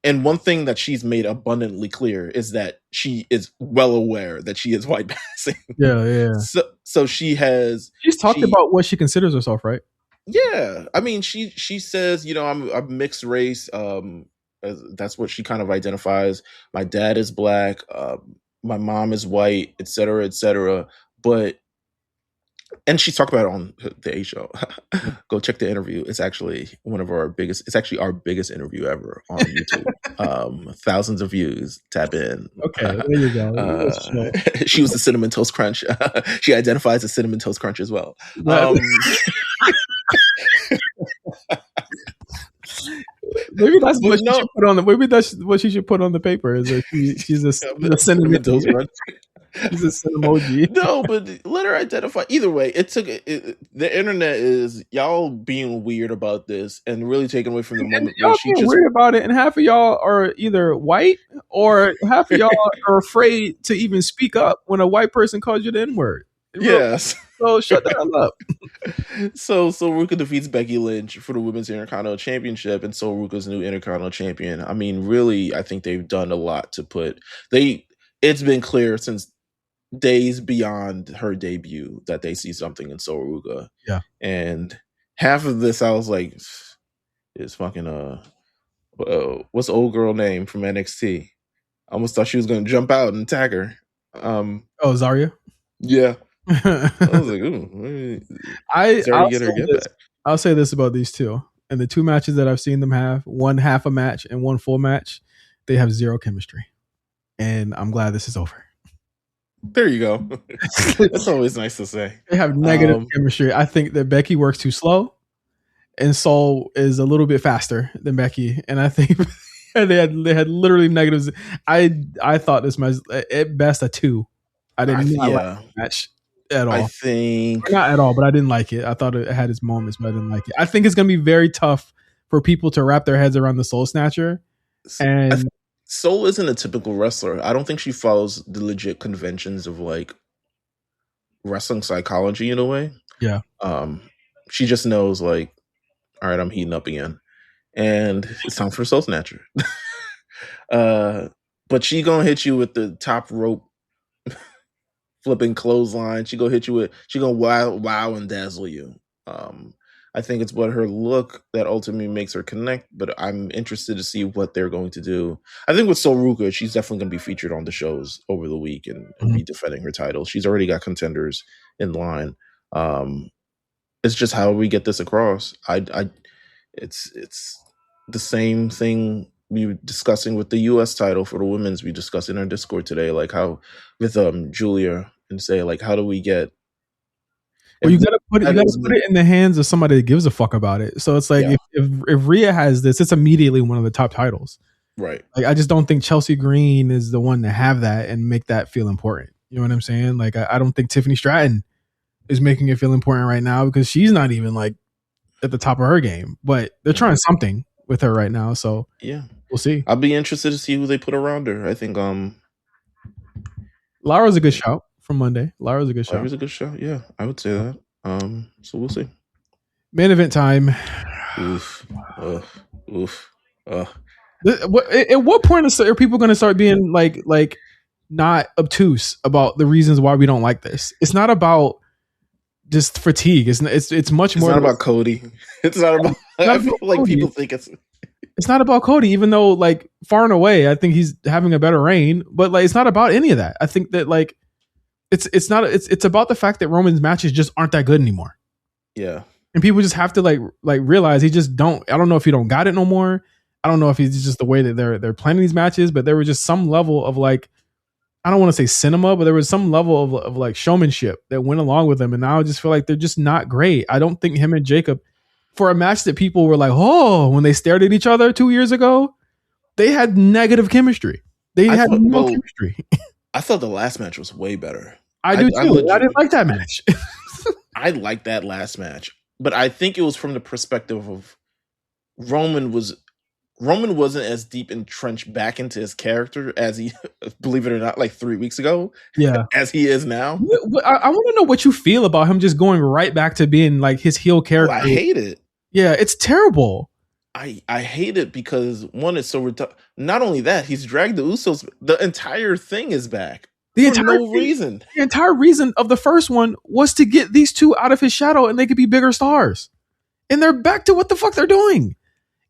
and one thing that she's made abundantly clear is that she is well aware that she is white passing. Yeah. So she's talked about what she considers herself, right? Yeah. I mean, she says, I'm mixed race. That's what she kind of identifies. My dad is black. My mom is white, et cetera, et cetera. And she's talked about it on the A show. Go check the interview. It's actually our biggest interview ever on YouTube. Thousands of views. Tap in. Okay, there you go. She was the Cinnamon Toast Crunch. She identifies as Cinnamon Toast Crunch as well. Maybe that's what she should put on the. Maybe that's what she should put on the paper. Is that she's a cinnamon toast crunch. She's a cinnamon emoji. No, but let her identify. Either way, the internet is y'all being weird about this and really taking away from the moment. Y'all being weird about it, and half of y'all are either white or half of y'all are afraid to even speak up when a white person calls you the N-word. Yes. So shut the hell up. So Ruka defeats Becky Lynch for the Women's Intercontinental Championship, and so Ruka's new Intercontinental Champion. I mean, really, I think they've done a lot to it's been clear since days beyond her debut that they see something in Sol Ruka. Yeah. And half of this, I was like, is fucking what's the old girl name from NXT? I almost thought she was going to jump out and attack her. Oh, Zarya. Yeah, I was like, ooh, I'll say this about these two. And the two matches that I've seen them have, one half a match and one full match, they have zero chemistry. And I'm glad this is over. There you go. That's always nice to say. They have negative chemistry. I think that Becky works too slow, and Sol is a little bit faster than Becky. And I think they had literally negatives. I thought this match at best a 2. I didn't like the match at all. I think not at all, but I didn't like it. I thought it had its moments, but I didn't like it. I think it's going to be very tough for people to wrap their heads around the Soul Snatcher. And Sol isn't a typical wrestler. I don't think she follows the legit conventions of like wrestling psychology in a way. Yeah. She just knows like, all right, I'm heating up again, and it's time for Soul Snatcher. But she gonna hit you with the top rope flipping clothesline. She gonna wow and dazzle you. I think it's what her look that ultimately makes her connect, but I'm interested to see what they're going to do. I think with Sol Ruka, she's definitely going to be featured on the shows over the week and be defending her title. She's already got contenders in line. It's just how we get this across. It's the same thing we were discussing with the U.S. title for the women's. We discussed in our Discord today, like how with Julia, and say like, how do we get? Well, you gotta put it in the hands of somebody that gives a fuck about it. So it's like if Rhea has this, it's immediately one of the top titles. Right. Like I just don't think Chelsea Green is the one to have that and make that feel important. You know what I'm saying? Like I don't think Tiffany Stratton is making it feel important right now because she's not even like at the top of her game. But they're trying something with her right now. So yeah, we'll see. I'll be interested to see who they put around her. I think Lara's a good shout. From Monday. Lara's a good shout. Lara's a good shout. Yeah, I would say that. So we'll see. Main event time. Oof. At what point are people going to start being like not obtuse about the reasons why we don't like this? It's not about just fatigue. It's much more. It's not about Cody. It's not about. I feel like Cody. People think it's not about Cody, even though like far and away, I think he's having a better reign. But like, it's not about any of that. I think that like. It's about the fact that Roman's matches just aren't that good anymore. Yeah. And people just have to like realize he just don't. I don't know if he don't got it no more. I don't know if he's just the way that they're planning these matches, but there was just some level of like, I don't want to say cinema, but there was some level of like showmanship that went along with them. And now I just feel like they're just not great. I don't think him and Jacob, for a match that people were like, oh, when they stared at each other 2 years ago, they had negative chemistry. They had no chemistry. I thought the last match was way better. I do too. I didn't like that match. I liked that last match, but I think it was from the perspective of Roman wasn't as deep entrenched back into his character as he, believe it or not, like 3 weeks ago. Yeah, as he is now. I want to know what you feel about him just going right back to being like his heel character. I hate it. Yeah, it's terrible. I hate it because one, it's so not only that, he's dragged the Usos. The entire thing is back. The entire reason of the first one was to get these two out of his shadow and they could be bigger stars. And they're back to what the fuck they're doing.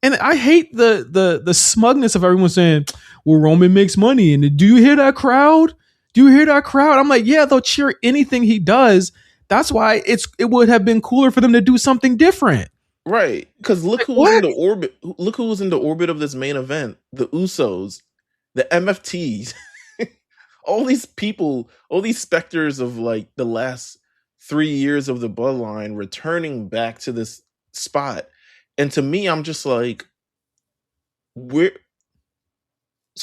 And I hate the smugness of everyone saying, well, Roman makes money. And do you hear that crowd? I'm like, yeah, they'll cheer anything he does. That's why it would have been cooler for them to do something different. Right. Because look who was in the orbit. Look who was in the orbit of this main event. The Usos, the MFTs. All these people, all these specters of like the last 3 years of the Bloodline returning back to this spot. And to me, I'm just like, so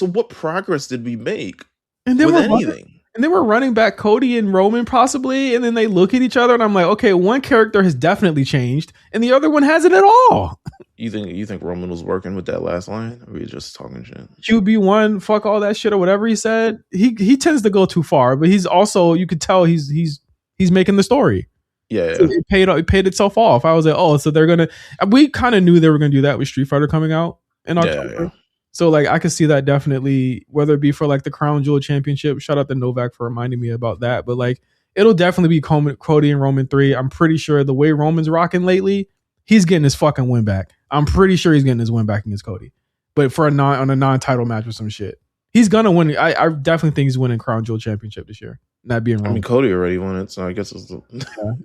what progress did we make with anything? And they were running back Cody and Roman possibly, and then they look at each other and I'm like, okay, one character has definitely changed and the other one hasn't at all. You think Roman was working with that last line? Or were you just talking shit? QB1, fuck all that shit or whatever he said. He tends to go too far, but he's also, you could tell he's making the story. Yeah. So it paid itself off. I was like, oh, so they're gonna. We kind of knew they were gonna do that with Street Fighter coming out in October. Yeah. So like I could see that definitely, whether it be for like the Crown Jewel Championship. Shout out to Novak for reminding me about that. But like it'll definitely be Cody and Roman 3. I'm pretty sure the way Roman's rocking lately, he's getting his fucking win back. I'm pretty sure he's getting his win back against Cody, but for on a non-title match with some shit. He's gonna win. I definitely think he's winning Crown Jewel Championship this year. Not being wrong. I mean, Cody already won it, so I guess it's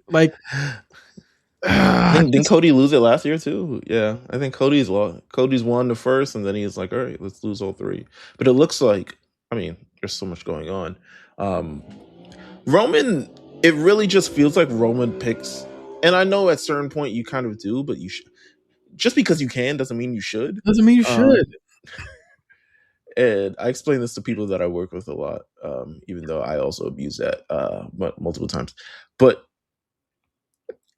like. Didn't Cody lose it last year too? Yeah, I think Cody's won the first, and then he's like, all right, let's lose all three. But it looks like, I mean, there's so much going on. Roman, it really just feels like Roman picks, and I know at a certain point you kind of do, but you should, just because you can doesn't mean you should. Doesn't mean you should. And I explain this to people that I work with a lot, even though I also abuse that multiple times. But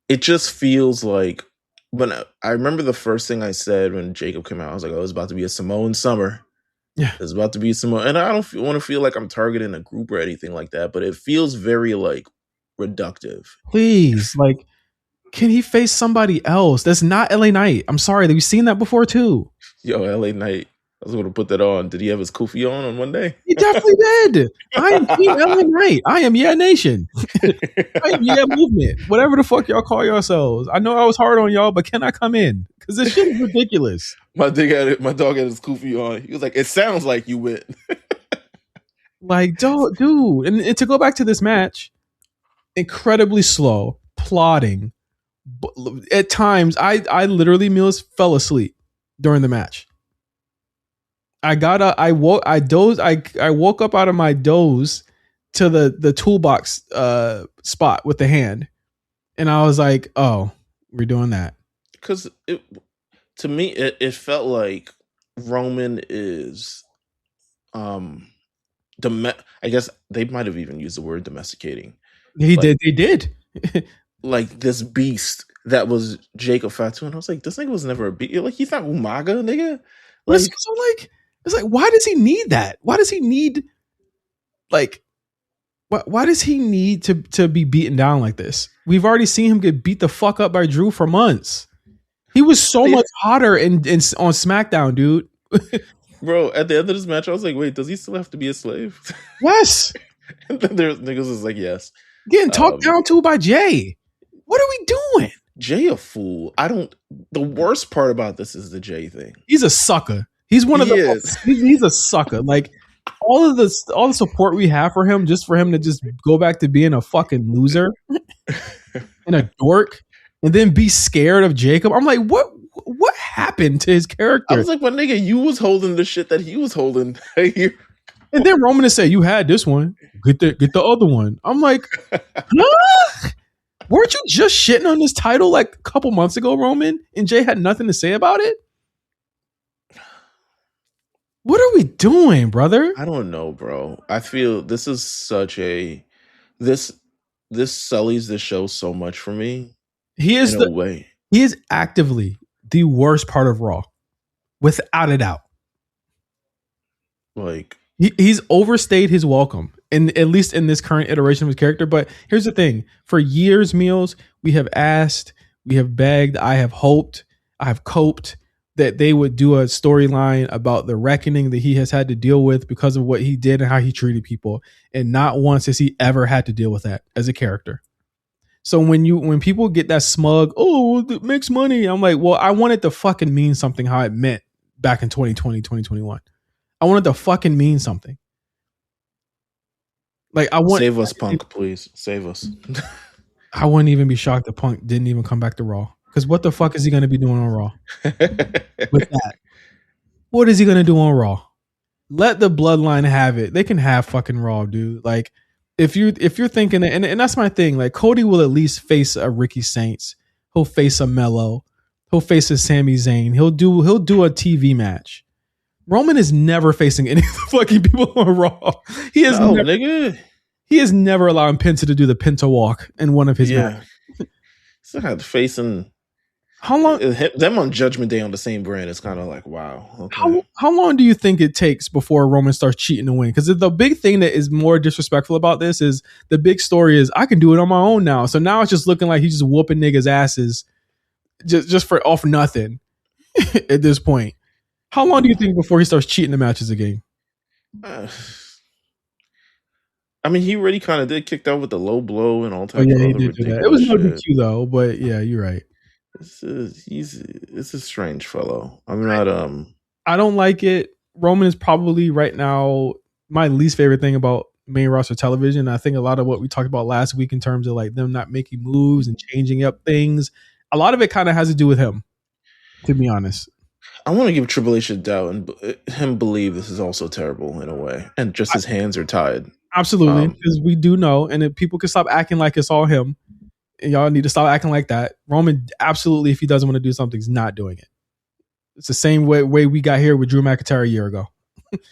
it just feels like when I remember the first thing I said when Jacob came out, I was like, oh, it's about to be a Samoan summer. Yeah. It's about to be Samoan. And I don't want to feel like I'm targeting a group or anything like that, but it feels very like reductive. Please, like, can he face somebody else? That's not LA Knight. I'm sorry. We've seen that before too. Yo, LA Knight. I was going to put that on. Did he have his kufi on Monday? He definitely did. I am Team LA Knight. I am Yeah Nation. I am Yeah Movement. Whatever the fuck y'all call yourselves. I know I was hard on y'all, but can I come in? Because this shit is ridiculous. My dog had his kufi on. He was like, it sounds like you win. Like, dude. And to go back to this match, incredibly slow, plodding. At times, I literally, Meelz, fell asleep during the match. I woke up out of my doze to the toolbox spot with the hand, and I was like, "Oh, we're doing that." Because to me, it felt like Roman is, I guess they might have even used the word domesticating. They did. Like this beast that was Jacob Fatu, and I was like, this nigga was never a beast. Like he's not Umaga, nigga. Like, so like. It's like, why does he need that? Why does he need, like, why does he need to be beaten down like this? We've already seen him get beat the fuck up by Drew for months. He was so much hotter on SmackDown, dude. Bro, at the end of this match, I was like, wait, does he still have to be a slave? Yes. And then there's niggas is like, yes. Getting talked down to by Jay. What are we doing? Jay a fool. The worst part about this is the Jay thing. He's a sucker. He's one of the. He's a sucker. Like all the support we have for him, just for him to just go back to being a fucking loser and a dork, and then be scared of Jacob. I'm like, what happened to his character? I was like, my nigga, you was holding the shit that he was holding here. And then Roman say, "You had this one. Get the other one." I'm like, huh? Weren't you just shitting on this title like a couple months ago, Roman? And Jay had nothing to say about it. What are we doing, brother? I don't know, bro. I feel this is such a this sullies the show so much for me. He is He is actively the worst part of Raw, without a doubt. Like he's overstayed his welcome, at least in this current iteration of his character. But here's the thing: for years, Meelz, we have asked, we have begged, I have hoped, I have coped that they would do a storyline about the reckoning that he has had to deal with because of what he did and how he treated people. And not once has he ever had to deal with that as a character. So when people get that smug, oh, it makes money. I'm like, well, I want it to fucking mean something how it meant back in 2020, 2021. I want it to fucking mean something. Like save us, Punk, please. Save us. I wouldn't even be shocked that Punk didn't even come back to Raw. Because what the fuck is he going to be doing on Raw? With that. What is he going to do on Raw? Let the Bloodline have it. They can have fucking Raw, dude. Like, if you're thinking that, and that's my thing, like, Cody will at least face a Ricky Saints. He'll face a Mello. He'll face a Sami Zayn. He'll do a TV match. Roman is never facing any of the fucking people on Raw. He is never allowing Penta to do the Penta walk in one of his matches. Still had facing. How long? Them on Judgment Day on the same brand is kind of like, wow. Okay. How long do you think it takes before Roman starts cheating to win? Because the big thing that is more disrespectful about this is the big story is I can do it on my own now. So now it's just looking like he's just whooping niggas' asses just for off nothing at this point. How long do you think before he starts cheating the matches again? I mean, he already kind of did kicked out with the low blow and all types of other ridiculous it was no DQ though, but yeah, you're right. It's a strange fellow. I'm not I don't like it. Roman is probably right now my least favorite thing about main roster television. I think a lot of what we talked about last week in terms of like them not making moves and changing up things, a lot of it kind of has to do with him, to be honest. I want to give Triple H a doubt and him believe this is also terrible in a way, and just his hands are tied. Absolutely, because we do know, and if people can stop acting like it's all him, and y'all need to stop acting like that. Roman, absolutely, if he doesn't want to do something, he's not doing it. It's the same way we got here with Drew McIntyre a year ago.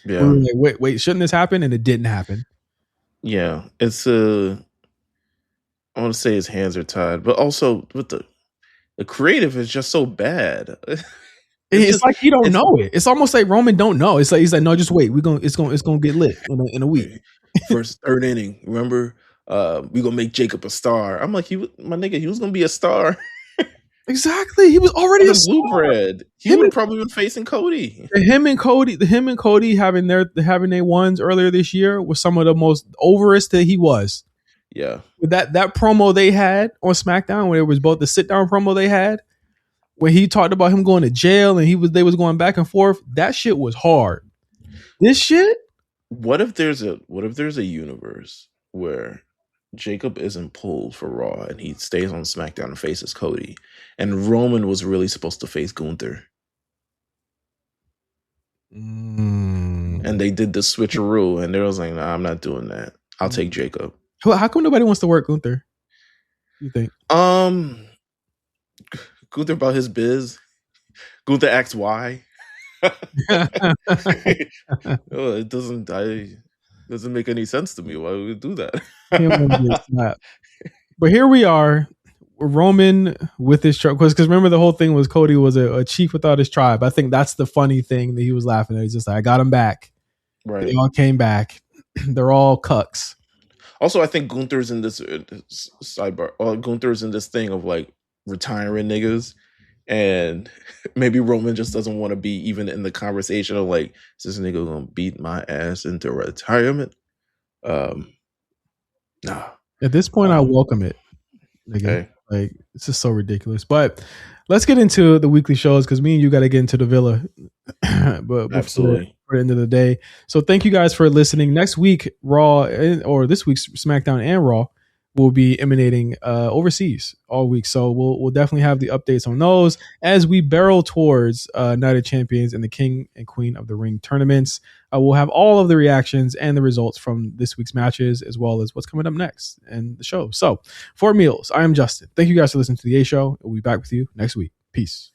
Yeah. We were like, wait, shouldn't this happen? And it didn't happen. Yeah, it's I want to say his hands are tied, but also with the creative is just so bad. It's like he don't know it. It's almost like Roman don't know. It's like he's like, no, just wait. It's gonna get lit in a week. First third inning, remember? We gonna make Jacob a star. I'm like, my nigga, he was gonna be a star. Exactly. He was already a star. Bread. He would probably been facing Cody. Him and Cody having their ones earlier this year was some of the most overest that he was. Yeah. With that promo they had on SmackDown, where it was both the sit down promo they had, when he talked about him going to jail and they was going back and forth. That shit was hard. This shit. What if there's a universe where Jacob isn't pulled for Raw and he stays on SmackDown and faces Cody, and Roman was really supposed to face Gunther, and they did the switcheroo, and they was like, "Nah, I'm not doing that. I'll take Jacob." How come nobody wants to work Gunther? You think? Gunther about his biz. Gunther asks why. It doesn't make any sense to me. Why would we do that? But here we are, Roman with his tribe. Because remember, the whole thing was Cody was a chief without his tribe. I think that's the funny thing that he was laughing at. He's just like, I got him back. Right. They all came back. They're all cucks. Also, I think Gunther's in this sidebar. Gunther's in this thing of like retiring niggas. And maybe Roman just doesn't want to be even in the conversation of like, is this nigga gonna beat my ass into retirement? Nah. At this point, I welcome it. Okay. Like, it's just so ridiculous. But let's get into the weekly shows because me and you got to get into the villa. But absolutely, for the end of the day. So thank you guys for listening. Next week, Raw, or this week's SmackDown and Raw, will be emanating overseas all week. So we'll definitely have the updates on those as we barrel towards Night of Champions and the King and Queen of the Ring tournaments. We'll have all of the reactions and the results from this week's matches, as well as what's coming up next in the show. So for Meelz, I am Justin. Thank you guys for listening to the A Show. We'll be back with you next week. Peace.